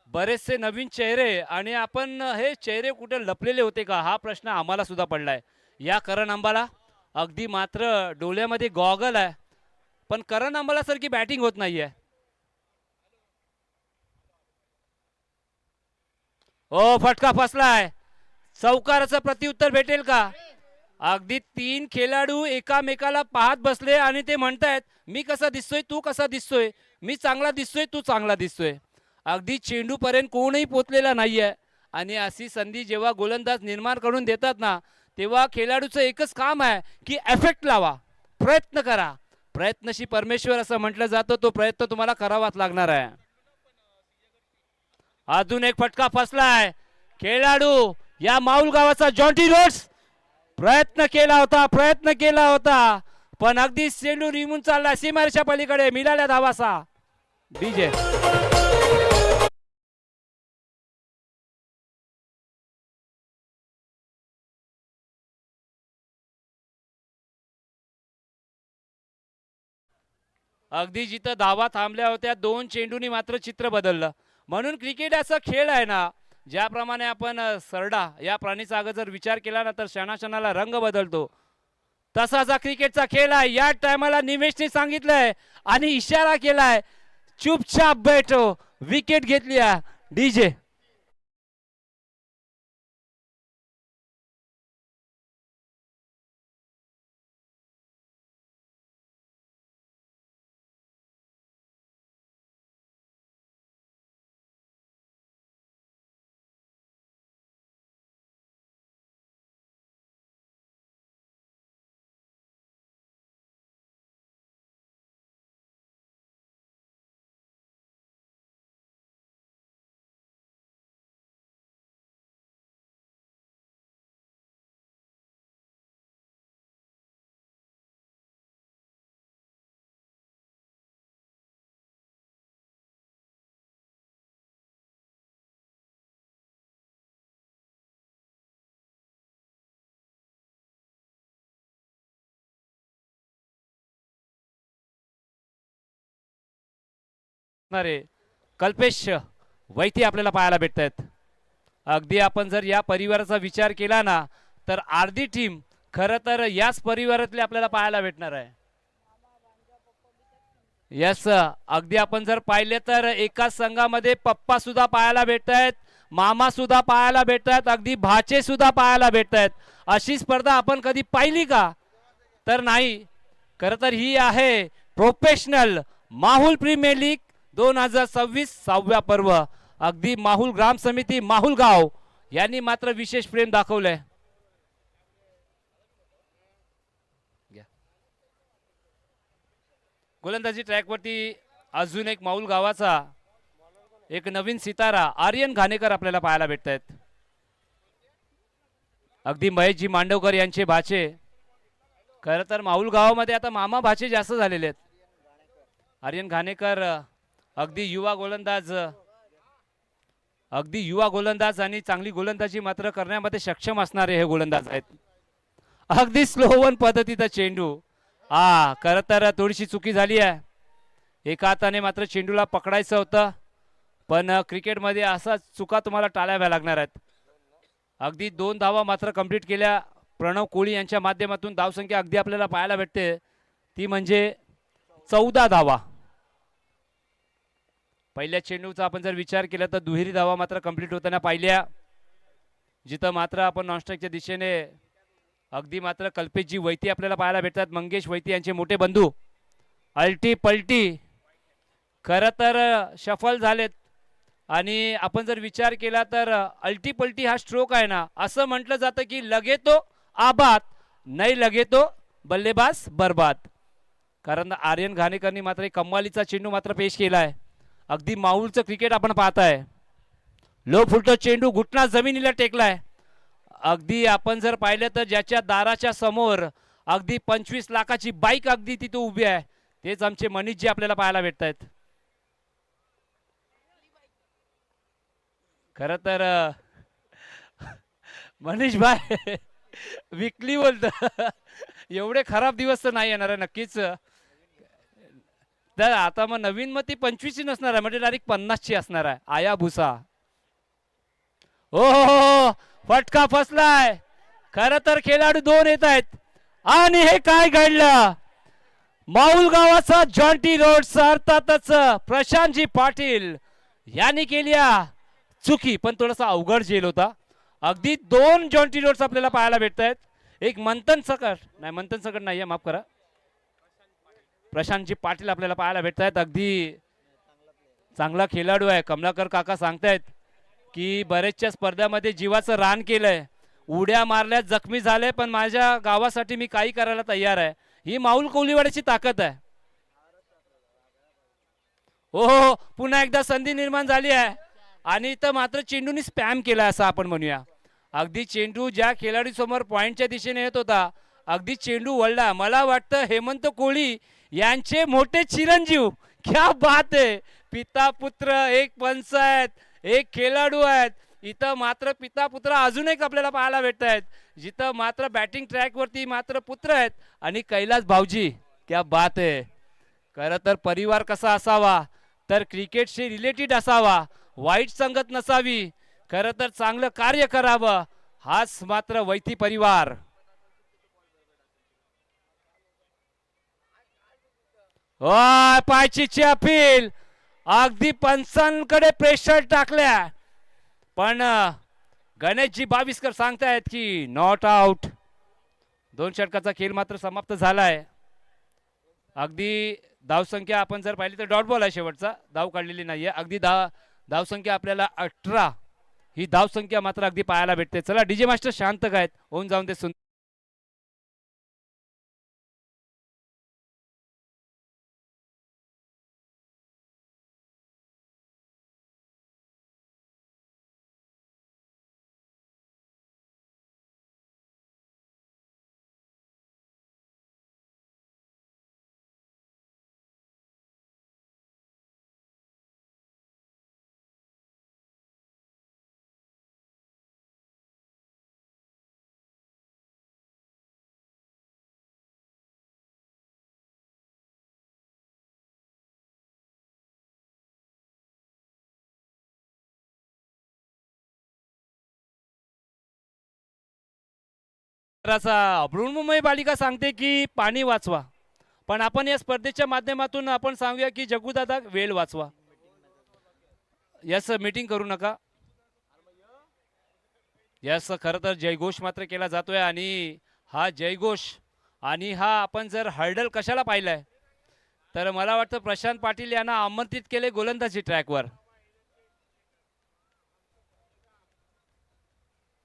बरेचसे नवीन चेहरे आणि आपण हे चेहरे कुठे लपलेले होते का हा प्रश्न आम्हाला सुद्धा पडलाय. या करण अंबाला अगदी मात्र डोळ्यामध्ये गॉगल आहे पण करण अंबाला सारखी बॅटिंग होत नाहीये. ओ फटका फसलाय. चौकाराचं प्रत्युत्तर भेटेल का. अगदी 3 खेळाडू एकामेकाला पाहत बसले आणि ते म्हणतायत मी कसा दिसतोय, तू कसा दिसतोय, मी चांगला दिसतोय, तू चांगला दिसतोय. अगदी चेंडू पर्यंत कोणही पोचलेला नाहीये आणि अशी संधी जेव्हा गोलंदाज निर्माण करून देतात ना तेव्हा खेळाडूचं एकच काम आहे की एफेक्ट लावा, प्रयत्न करा. प्रयत्नशी परमेश्वर असं म्हटलं जातं. तो प्रयत्न तुम्हाला करावाच लागणार आहे. अजून एक फटका फसलाय. खेळाडू या माऊल गावाचा जॉन्टी रोड्स प्रयत्न केला होता पण अगदी चेंडू रिमून चालला सीमारेषा पलीकडे. मिळाल्या धावासा डीजे. अगदी जिथं धावा थांबल्या होत्या 2 चेंडूंनी मात्र चित्र बदललं. म्हणून क्रिकेट असा खेळ आहे ना, ज्याप्रमाणे आपण सरडा या प्राणीचा अगं जर विचार केला ना तर क्षणाक्षणाला रंग बदलतो, तसाच हा क्रिकेटचा खेळ आहे. या टायमाला निमेशने सांगितलंय आणि इशारा केलाय, चुपचाप बैठो, विकेट घेतली डीजे. कल्पेश वैती आपल्याला पाहायला भेटत आहेत. अगदी आपण जर या परिवाराचा विचार केला ना तर अर्धी टीम खरं तर याच परिवारातली आपल्याला पाहायला भेटणार आहे. यस, अगदी आपण जर पाहिले तर एकाच संघामध्ये पप्पा सुद्धा पाहायला भेटत आहेत, मामा सुद्धा पाहायला भेटत आहेत, अगदी भाचे सुद्धा पाहायला भेटत आहेत. अशी स्पर्धा आपण कधी पाहिली का? तर नाही. खरं तर ही आहे प्रोफेशनल माहुल प्रीमियर लीग 2026 6व्या पर्व. अगदी माहुल ग्राम समिती माहुल गाव यांनी मात्र विशेष प्रेम दाखवलंय. गोलंदाजी ट्रॅकवरती अजून एक माहुल गावाचा एक नवीन सितारा आर्यन घाणेकर आपल्याला पाहायला भेटत आहेत. अगदी महेशजी मांडवकर यांचे भाचे. खरं तर माहुल गावामध्ये आता मामा भाचे जास्त झालेले आहेत. आर्यन घाणेकर अगदी युवा गोलंदाज आणि चांगली गोलंदाजी मात्र करण्यामध्ये सक्षम असणारे हे गोलंदाज आहेत. अगदी स्लोवन पद्धतीचा चेंडू. खरं तर थोडीशी चुकी झाली आहे. एका हाताने मात्र चेंडूला पकडायचं होतं, पण क्रिकेटमध्ये असा चुका तुम्हाला टाळाव्या लागणार आहेत. अगदी 2 धावा मात्र कंप्लीट केल्या प्रणव कोळी यांच्या माध्यमातून. धावसंख्या अगदी आपल्याला पाहायला भेटते ती म्हणजे 14 धावा. पहिल्या चेंडूचा आपण जर विचार केला तर दुहेरी धावा मात्र कंप्लीट होताना पाहिल्या, जिथं मात्र आपण नॉनस्ट्राईकच्या दिशेने अगदी मात्र कल्पेशजी वैती आपल्याला पाहायला भेटतात. मंगेश वैती यांचे मोठे बंधू. अल्टी पलटी खरं तर सफल झालेत. आणि आपण जर विचार केला तर अल्टी पलटी हा स्ट्रोक आहे ना, असं म्हटलं जातं की लगे तो आबाद नाही लगे तो बल्लेबाज बर्बाद. कारण आर्यन घाणेकरनी मात्र एक कमालीचा चेंडू मात्र पेश केला आहे. अगदी माऊलचं क्रिकेट आपण पाहताय. लो फुलटो चेंडू घुटना जमिनीला टेकलाय. अगदी आपण जर पाहिलं तर ज्याच्या दाराच्या समोर अगदी 25 लाखाची बाईक अगदी तिथे उभी आहे, तेच आमचे मनीषजी आपल्याला पाहायला भेटत आहेत. खरं तर मनीष भाई विकली बोलत एवढे खराब दिवस तर नाही येणार आहे नक्कीच. तर आता मग नवीन मग ती 25 ची नसणार आहे, म्हणजे डायरेक्ट 50 ची असणार आहे. आया भुसा. हो, फटका फसलाय. खरं तर खेळाडू 2 येत आहेत आणि हे काय घडलं? माऊल गावाचा जॉन्टी रोड्स अर्थातच प्रशांतजी पाटील यांनी केली चुकी, पण थोडासा अवघड झेल होता. अगदी 2 जॉन्टी रोड्स आपल्याला पाहायला भेटत आहेत. एक मंथन सकट नाहीये, माफ करा, प्रशांतजी पाटील आपल्याला पाहायला भेटत आहेत. अगदी चांगला खेळाडू आहे. कमलाकर काका सांगतायत की बरेचशा स्पर्धामध्ये जीवाचं रान केलंय, उड्या मारल्या, जखमी झाले, पण माझ्या गावासाठी मी काही करायला तयार आहे. ही माऊल कोलीवाड्याची ताकद आहे. हो, पुन्हा एकदा संधी निर्माण झाली आहे आणि इथं मात्र चेंडूनी स्पॅम केला असं आपण म्हणूया. अगदी चेंडू ज्या खेळाडू समोर पॉइंटच्या दिशेने येत होता, अगदी चेंडू वळला. मला वाटतं हेमंत कोळी यांचे मोठे चिरंजीव, क्या बात आहे, पिता पुत्र एक पंच आहेत, एक खेळाडू आहेत. इथं मात्र पिता पुत्र अजून एक आपल्याला पाहायला भेटत आहेत, जिथं मात्र बॅटिंग ट्रॅक वरती मात्र पुत्र आहेत आणि कैलास भाऊजी, क्या बात आहे. खरं तर परिवार कसा असावा तर क्रिकेटशी रिलेटेड असावा, वाईट संगत नसावी, खरं तर चांगलं कार्य करावं, हाच मात्र वैती परिवार. पायचीची अपील, अगदी पंचांकडे प्रेशर टाकल्या, पण गणेशजी बाविस्कर सांगतायत की नॉट आउट. 2 षटकाचा खेळ मात्र समाप्त झालाय. अगदी धावसंख्या आपण जर पाहिली तर डॉट बॉल आहे, शेवटचा धाव काढलेली नाहीये. अगदी धावसंख्या आपल्याला 18 ही धावसंख्या मात्र अगदी पाहायला भेटते. चला डीजे मास्टर शांत काय होऊन जाऊन ते सुंदर. बृहन्मुंबई पालिका सांगते की पाणी वाचवा, पण आपण या स्पर्धेच्या माध्यमातून आपण सांगूया की जग्गूदादा वेळ वाचवा. यस मीटिंग करू नका. यस खरं तर जयघोष मात्र केला जातोय आणि हा जयघोष आणि हा आपण जर हर्डल कशाला पाहिलाय तर मला वाटतं प्रशांत पाटील यांना आमंत्रित केले गोलंदाजी ट्रॅकवर.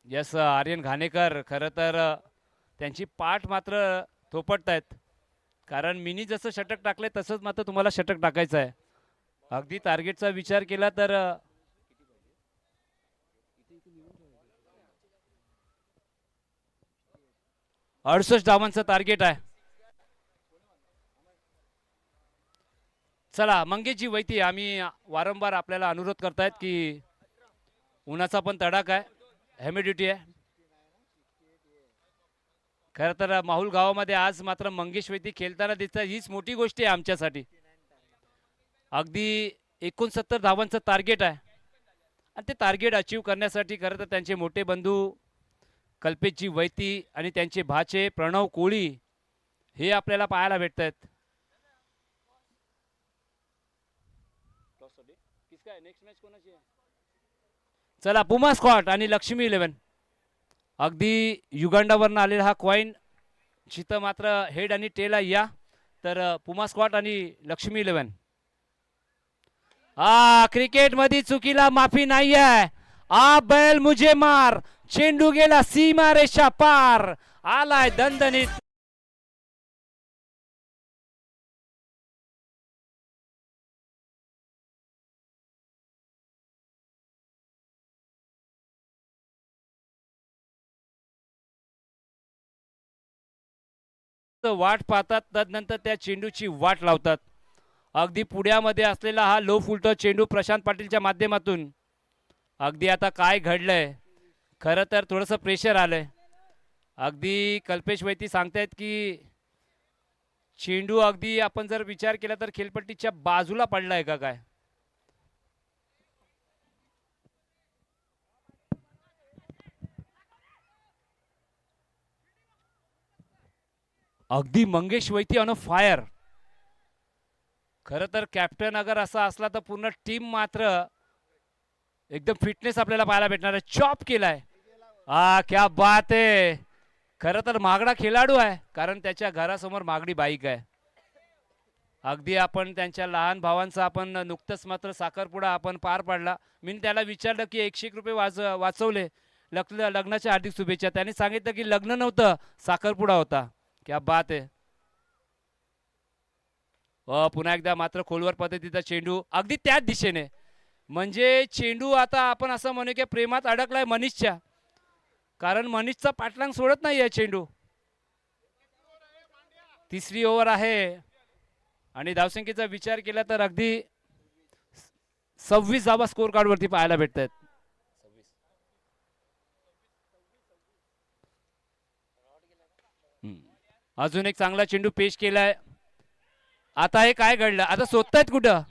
यस आर्यन घाणेकर खरं तर त्यांची पाठ मात्र थोपटतायत, कारण मिनी जसं षटक टाकले तसंच मात्र तुम्हाला षटक टाकायचं आहे. अगदी टार्गेटचा विचार केला तर 68 धावांचं टार्गेट आहे. चला मंगेशजी वैती, आम्ही वारंवार आपल्याला अनुरोध करतायत की उन्हाचा पण तडाख आहे, ह्युमिडिटी आहे. खरं तर माहुल गावामध्ये आज मात्र मंगेश वैती खेळताना दिसतात, हीच मोठी गोष्ट आहे आमच्यासाठी. अगदी 69 धावांचं टार्गेट आहे आणि ते टार्गेट अचीव करण्यासाठी खरं तर त्यांचे मोठे बंधू कल्पेशजी वैती आणि त्यांचे भाचे प्रणव कोळी हे आपल्याला पाहायला भेटत आहेत. चला पुमा स्क्वॉट आणि लक्ष्मी 11, अगदी युगांडावरनं आलेला हा कॉइन जिथं मात्र हेड आणि टेल आहे या, तर पुमा स्क्वॉट आणि लक्ष्मी 11. क्रिकेट मध्ये चुकीला माफी नाही आहे. बैल मुझे मार, चेंडू गेला सीमा रेषा पार, आलाय दणदणीत. वाट पाहतात, तदनंतर त्या चेंडूची वाट लावतात. अगदी पुण्यामध्ये असलेला हा लो फुलटो चेंडू प्रशांत पाटीलच्या माध्यमातून अगदी आता काय घडलंय, खरं तर थोडंसं प्रेशर आलंय. अगदी कल्पेश वैती सांगतायत की चेंडू अगदी आपण जर विचार केला तर खेळपट्टीच्या बाजूला पडलाय का काय. अगदी मंगेश वैती ऑन फायर. खरं तर कॅप्टन अगर असा असला तर पूर्ण टीम मात्र एकदम फिटनेस आपल्याला पाहायला भेटणार आहे. चॉप केलाय, क्या बात आहे. खरं तर मागडा खेळाडू आहे, कारण त्याच्या घरासमोर मागडी बाईक आहे. अगदी आपण त्यांच्या लहान भावांचा आपण नुकतंच मात्र साखरपुडा आपण पार पाडला. मी त्याला विचारलं की 101 रुपये वाचवले, लग्नाच्या हार्दिक शुभेच्छा. त्याने सांगितलं की लग्न नव्हतं, साखरपुडा होता. क्या बात आहे. पुन्हा एकदा मात्र खोलवर पद्धतीचा चेंडू अगदी त्याच दिशेने, म्हणजे चेंडू आता आपण असं म्हणू की प्रेमात अडकलाय मनीषच्या, कारण मनीषचा पाठलांग सोडत नाही आहे चेंडू. तिसरी ओव्हर आहे आणि धावसंख्येचा विचार केला तर अगदी 26 धावा स्कोर कार्ड वरती पाहायला भेटत आहेत. अजून एक चांगला चेंडू पेश केलाय आता हे काय घडलं, आता शोधतायत कुठं?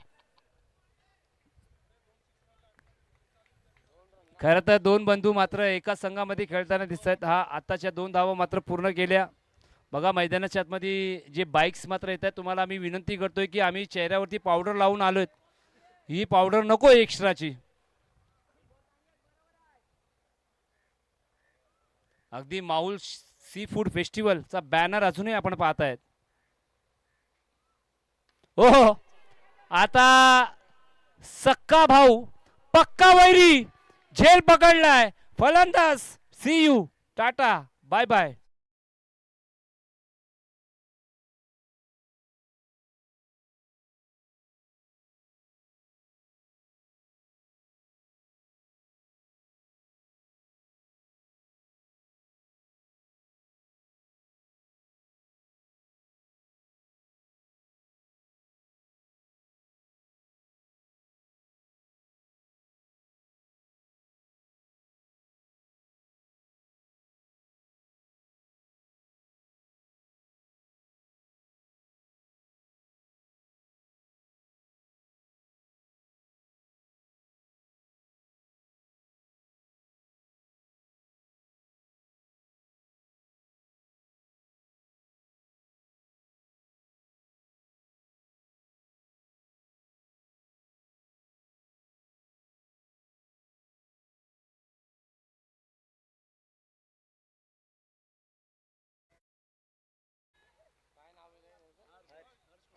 खरं तर दोन बंधू मात्र एकाच संघामध्ये खेळताना दिसत आहेत. हा आताच्या 2 धावा मात्र पूर्ण केल्या. बघा मैदानाच्या आतमध्ये जे बाईक्स मात्र येत आहेत, तुम्हाला आम्ही विनंती करतोय की आम्ही चेहऱ्यावरती पावडर लावून आलोय, ही पावडर नको एक्स्ट्राची. अगदी माहुल सी फूड फेस्टिवलचा बॅनर अजूनही आपण पाहतायत. हो, आता सक्का भाऊ पक्का वैरी झेल पकडलाय. फलंदाज see you tata bye bye.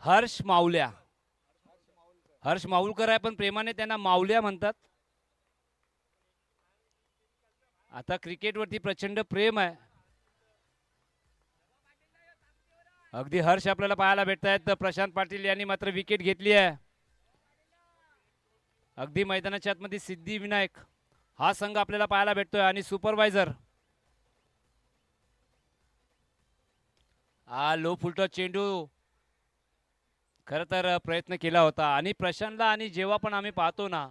Harsh माऊल्या, हर्ष माऊलकर आहे पण प्रेमाने त्यांना माऊल्या म्हणतात. आता क्रिकेटवरती प्रचंड प्रेम आहे. अगदी हर्ष आपल्याला पाहायला भेटत आहेत. प्रशांत पाटील यांनी मात्र विकेट घेतली आहे. अगदी मैदानाच्या आतमध्ये सिद्धिविनायक हा संघ आपल्याला पाहायला भेटतोय आणि सुपरवायझर हा लो फुलटॉस चेंडू खरं तर प्रयत्न केला होता आणि प्रशांतला, आणि जेव्हा पण आम्ही पाहतो ना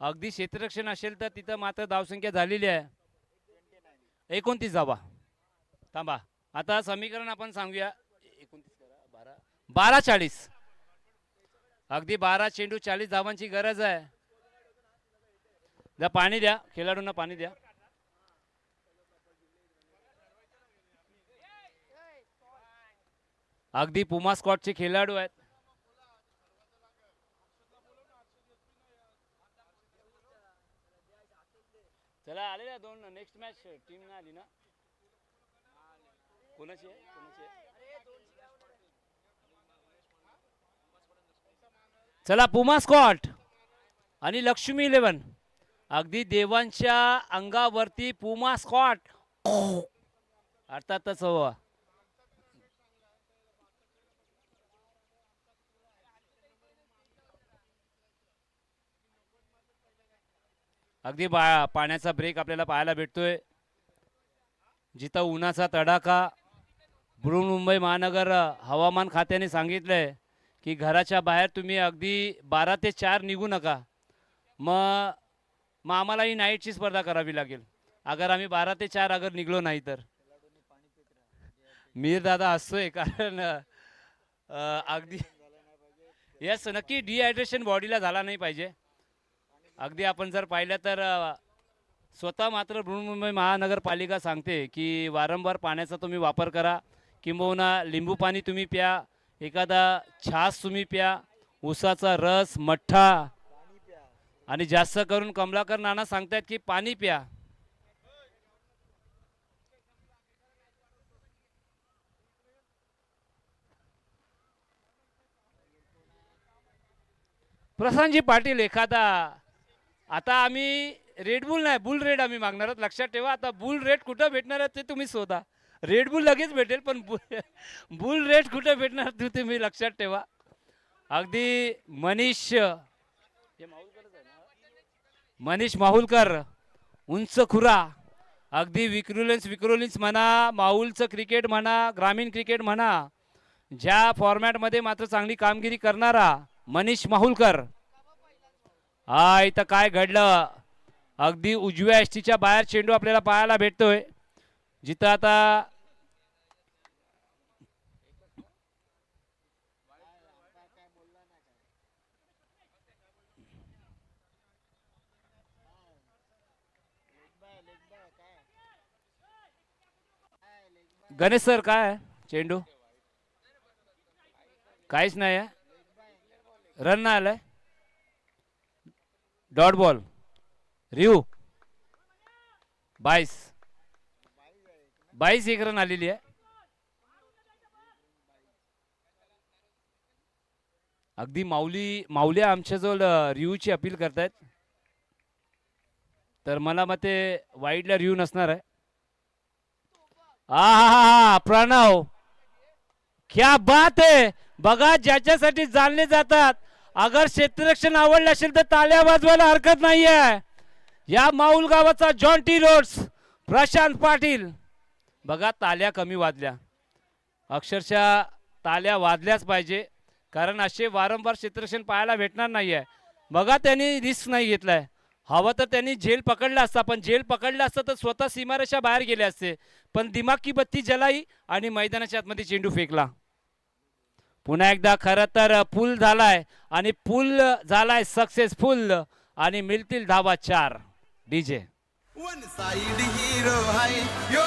अगदी क्षेत्ररक्षण असेल तर तिथं मात्र धावसंख्या झालेली आहे 29 धावा. थांबा, आता समीकरण आपण सांगूया. 12-40, अगदी 12 चेंडू 40 धावांची गरज आहे. द्या पाणी, द्या खेळाडूंना पाणी द्या. अगदी पुमा स्क्वॉडचे खेळाडू आहेत. चला आलेल्या 2 नेक्स्ट मॅच टीम ना आली ना, कोणाची आहे? चला पुमा स्क्वॉड आणि लक्ष्मी 11, अगदी देवांच्या अंगावरती पुमा स्क्वॉड अर्थातच हवा. अगदी पाण्याचा ब्रेक आपल्याला पाहायला भेटतोय. जिथं उन्हाचा तडाखा, बृहन्मुंबई महानगर हवामान खात्याने सांगितलंय की घराच्या बाहेर तुम्ही अगदी 12 ते 4 निघू नका. मग आम्हाला ही नाईटची स्पर्धा करावी लागेल अगर आम्ही 12 ते 4 अगर निघलो नाही तर. मीर दादा हसतोय कारण अगदी यस, नक्की डिहायड्रेशन बॉडीला झाला नाही पाहिजे. अगदी आपण जर पाहिलं तर स्वतः मात्र बृहन्मुंबई महानगरपालिका सांगते की वारंवार पाण्याचा तुम्ही वापर करा, किंबहुना लिंबू पाणी तुम्ही प्या, एखादा छास तुम्ही प्या, ऊसाचा रस, मठ्ठा, आणि जास्त करून कमलाकर नाना सांगतायत की पाणी प्या. प्रशांतजी पाटील एखादा, आता आम्ही रेडबुल नाही बुल रेड आम्ही मागणार आहोत, लक्षात ठेवा. आता बुल रेड कुठं भेटणार आहे ते तुम्ही शोधा. रेडबुल लगेच भेटेल पण बुल रेड कुठं भेटणार ते तुम्ही लक्षात ठेवा. अगदी मनीष माहुलकर उंच खुरा, अगदी विक्रोलिन्स म्हणा, माहुलचं क्रिकेट म्हणा, ग्रामीण क्रिकेट म्हणा, ज्या फॉर्मॅटमध्ये मात्र चांगली कामगिरी करणारा मनीष माहुलकर. हा इथं काय घडलं, अगदी उजव्या एसटीच्या बाहेर चेंडू आपल्याला पाहायला भेटतोय, जिथं आता गणेश सर काय आहे? चेंडू काहीच नाही आहे. रन नाही आलाय. Dot ball. रिव 22 22 एक रन आलेली आहे. अगदी माऊल्या आमच्याजवळ रिव्ह्यूची अपील करतायत. तर मला मते वाईडला रिव्ह्यू नसणार आहे. हा प्रणव क्या बात है. बघा ज्याच्यासाठी जाणले जातात, अगर क्षेत्ररक्षण आवडले असेल तर ताल्या वाजवायला हरकत नाहीये. या माऊल गावाचा जॉन्टी रोड्स प्रशांत पाटील. बघा ताल्या कमी वाजल्या, अक्षरशः ताल्या वाजल्याच पाहिजे, कारण असे वारंवार क्षेत्ररक्षण पाहायला भेटणार नाहीये. बघा त्यांनी रिस्क नाही घेतलाय. हवं तर त्यांनी झेल पकडला असता, पण झेल पकडला असता तर स्वतः सीमारेषा बाहेर गेले असते. पण दिमाग की बत्ती जलाई आणि मैदानाच्या आतमध्ये चेंडू फेकला. पुन्हा एकदा खरं तर पूल झालाय आणि पूल झालाय सक्सेसफुल आणि मिळतील धावा 4. डीजे वन साइड हीरो है यो.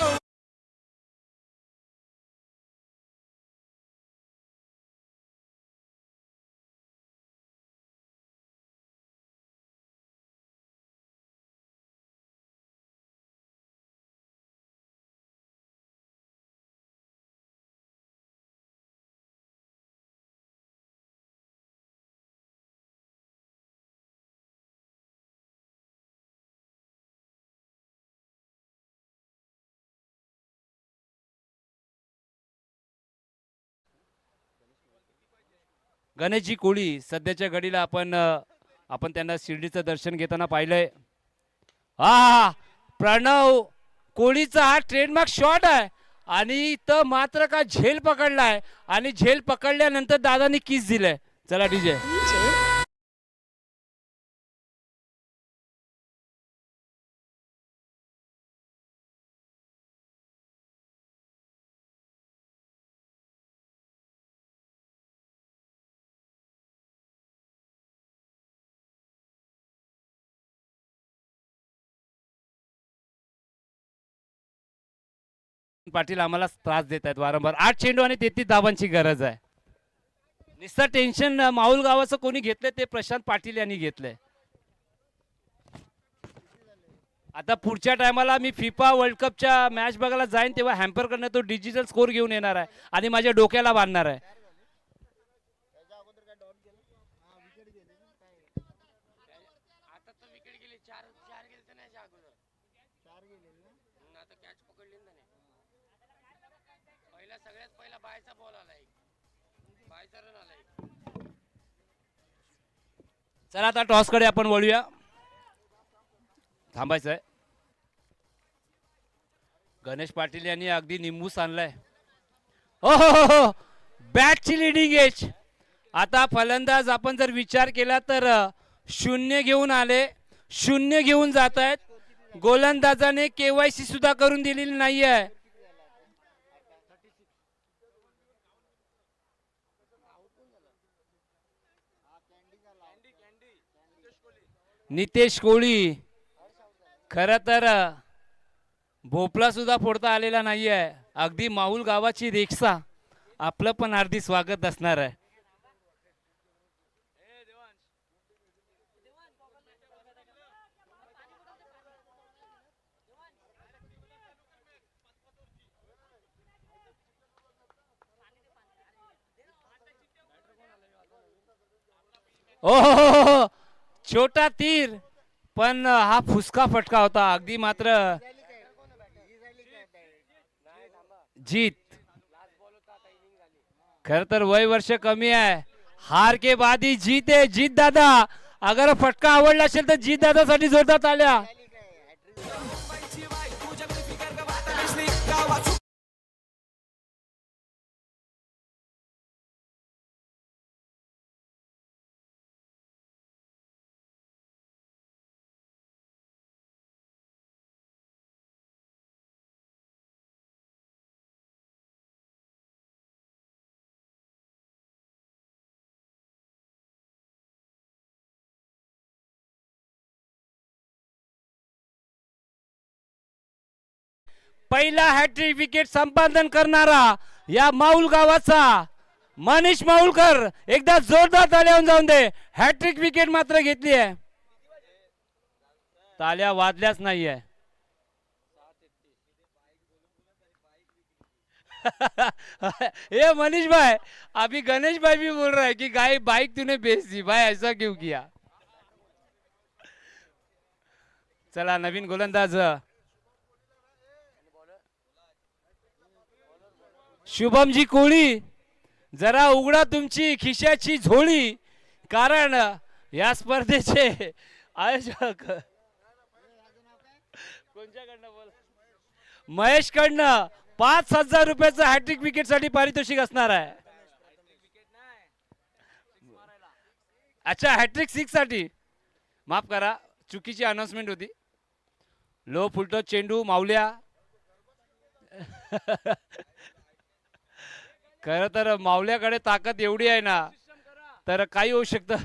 गणेशजी कोळी सध्याच्या घडीला आपण त्यांना शिर्डीचं दर्शन घेताना पाहिलंय. हा प्रणव कोळीचा हा ट्रेडमार्क शॉट आहे आणि इथं मात्र का झेल पकडलाय आणि झेल पकडल्यानंतर दादानी किस दिलंय. चला डीजे. पाटील आम्हाला त्रास देत आहेत वारंवार. 8 चेंडू आणि 33 धावांची गरज आहे. निस्ता टेन्शन माऊल गावाचं कोणी घेतलंय ते प्रशांत पाटील यांनी घेतलंय. आता पुढच्या टायमाला मी फिफा वर्ल्ड कपच्या मॅच बघायला जाईन तेव्हा हॅम्पर करण्यात तो डिजिटल स्कोर घेऊन येणार आहे आणि माझ्या डोक्याला बांधणार आहे. चला आता टॉस कडे आपण वळूया. थांबायचं आहे. गणेश पाटील यांनी अगदी निंबूस आणलाय. हो बॅटची लिडिंग एज. आता फलंदाज आपण जर विचार केला तर 0 घेऊन आले, 0 घेऊन जात आहेत. गोलंदाजाने केवायसी सुद्धा करून दिलेली नाहीये. नितेश कोळी खरं तर भोपळा सुद्धा फोडता आलेला नाहीये. अगदी माऊल गावाची रेक्षा. आपलं पण हार्दिक स्वागत असणार आहे. ओ छोटा तीर, पण हा फुसका फटका होता. अगदी मात्र जीत. खर तर वय वर्ष कमी आहे. हार के बाद ही जीत है. जीत दादा, अगर फटका आवडला असेल तर जीत दादासाठी जोरदार ताल्या. पहिला हॅट्रिक विकेट संपादन करणारा या माऊल गावाचा मनीष माऊलकर, एकदा जोरदार ताल्या जाऊन दे. हॅट्रिक विकेट मात्र घेतली आहे. ताल्या वाजल्याच नाहीये. ये मनीष भाई, अभी गणेश भाई भी बोल रहा है कि गाय बाइक तूने बेच दी भाई, ऐसा क्यों किया. चला नवीन गोलंदाज शुभमजी कोळी, जरा उघडा तुमची खिशाची झोळी, कारण या स्पर्धेचे आयोजक कोणच्याकडनं बोल, महेश कडनं 5,000 रुपयाचं हॅट्रिक विकेट साठी पारितोषिक असणार आहे. अच्छा, हॅट्रिक 6 साठी माफ करा, चुकीची अनाउन्समेंट होती. लो फुलटो चेंडू मावल्या. खरं तर मावल्याकडे ताकद एवढी आहे ना, तर काही होऊ शकतं.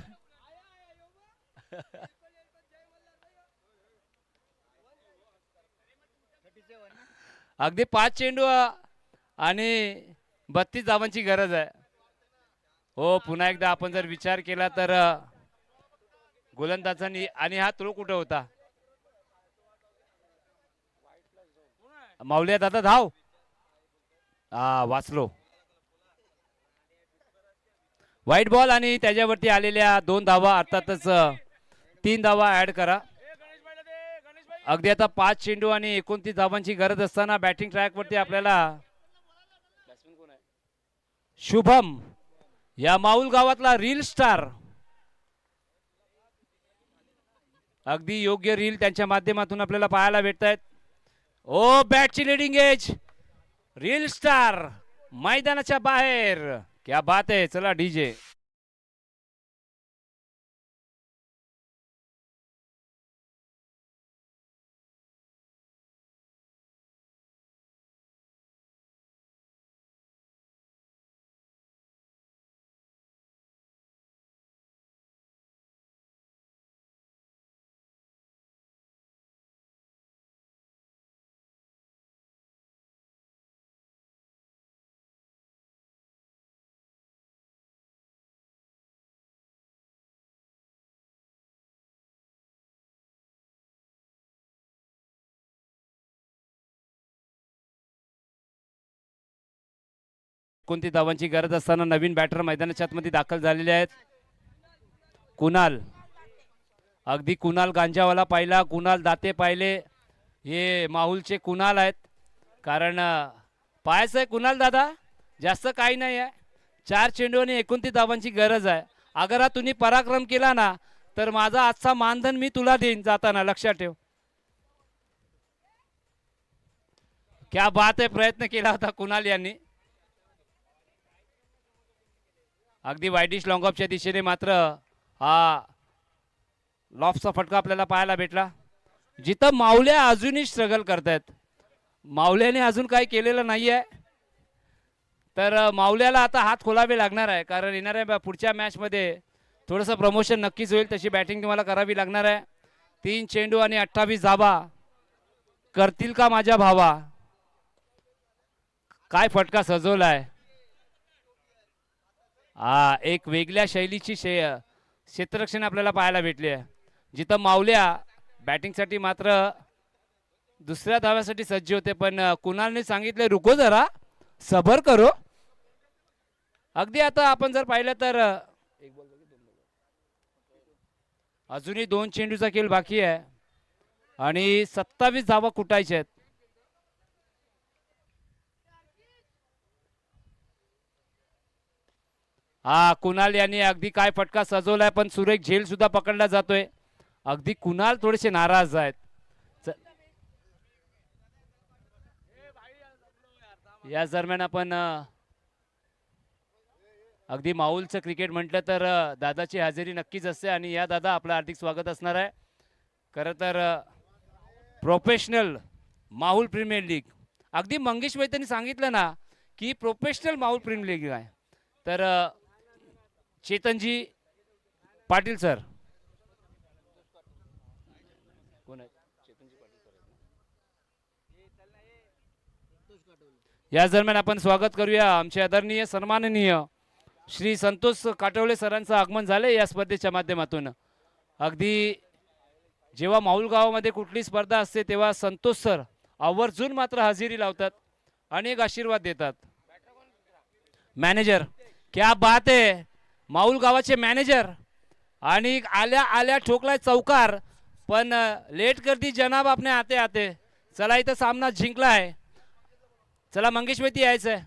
अगदी 5 चेंडू आणि 32 धावांची गरज आहे. हो, पुन्हा एकदा आपण जर विचार केला तर गोलंदाजांनी, आणि हा थ्रो कुठं होता, माऊल्या दादा धाव. वाचलो. व्हाईट बॉल आणि त्याच्यावरती आलेल्या 2 धावा, अर्थातच 3 धावा ऍड करा. अगदी आता 5 चेंडू आणि 29 धावांची गरज असताना बॅटिंग ट्रॅक वरती आपल्याला शुभम, या माऊल गावातला रील स्टार, अगदी योग्य रील त्यांच्या माध्यमातून आपल्याला पाहायला भेटत आहेत. ओ, बॅटची लिडिंग एज, रील स्टार मैदानाच्या बाहेर. क्या बात आहे. चला डीजे. कोणती धावांची गरज असताना नवीन बॅटर मैदानाच्या आतमध्ये दाखल झालेले आहेत. कुणाल, अगदी कुणाल गांजावाला पाहिला, कुणाल दाते पाहिले. हे माहुलचे कुणाल आहेत, कारण पाहायचं आहे कुणाल दादा, जास्त काही नाही आहे. 4 चेंडू आणि 29 धावांची गरज आहे. अगर हा तुम्ही पराक्रम केला ना, तर माझा आजचा मानधन मी तुला देईन जाताना, लक्षात ठेव. क्या बात आहे. प्रयत्न केला होता कुणाल यांनी. अगदी वाईडिश लॉंग ऑफच्या दिशेने मात्र हा लॉफ्टचा फटका आपल्याला पाहायला भेटला, जिथं मावल्या अजूनही स्ट्रगल करतायत. मावल्याने अजून काही केलेलं नाही आहे, तर मावल्याला आता हात खोलावे लागणार आहे, कारण येणाऱ्या पुढच्या मॅचमध्ये थोडंसं प्रमोशन नक्कीच होईल. तशी बॅटिंग तुम्हाला करावी लागणार आहे. 3 चेंडू आणि 28 धावा करतील का माझ्या भावा. काय फटका सजवलाय. एक वेगळ्या शैलीची क्षेत्ररक्षण आपल्याला पाहायला भेटली आहे, जिथं मावल्या बॅटिंगसाठी मात्र दुसऱ्या धाव्यासाठी सज्ज होते, पण कुणालने सांगितले रुको जरा, सबर करो. अगदी आता आपण जर पाहिलं तर अजूनही 2 चेंडूचा खेळ बाकी आहे आणि 27 धावा कुटायच्या आहेत. कुणाल यांनी अगदी काय फटका सजवलाय, पण सुरेख झेल सुद्धा पकडला जातोय. अगदी कुणाल थोडेसे नाराज आहेत. या दरम्यान आपण अगदी माऊलचं क्रिकेट म्हटलं तर दादाची हजेरी नक्कीच असते, आणि या दादा आपलं हार्दिक स्वागत असणार आहे. खरं तर प्रोफेशनल माहुल प्रीमियर लीग, अगदी मंगेश वैद्यांनी सांगितलं ना की प्रोफेशनल माहुल प्रीमियर लीग आहे, तर चेतनजी पाटील सर कोण आहेत? चेतनजी पाटील सर. याच दरम्यान आपण स्वागत करूया आमचे आदरणीय सन्माननीय श्री संतोष काटवले सरांचं आगमन झाले या स्पर्धेच्या माध्यमातून. अगदी जेव्हा माऊल गावामध्ये कुठली स्पर्धा असते तेव्हा संतोष सर आवर्जून मात्र हजेरी लावतात, अनेक आशीर्वाद देतात. मॅनेजर क्या बात आहे, माऊल गावाचे मॅनेजर आणि आल्या आल्या ठोकलाय चौकार, पण लेट करती जनाब आपने आते आते. चला इथं सामना जिंकलाय. चला मंगेश वैती यायचंय.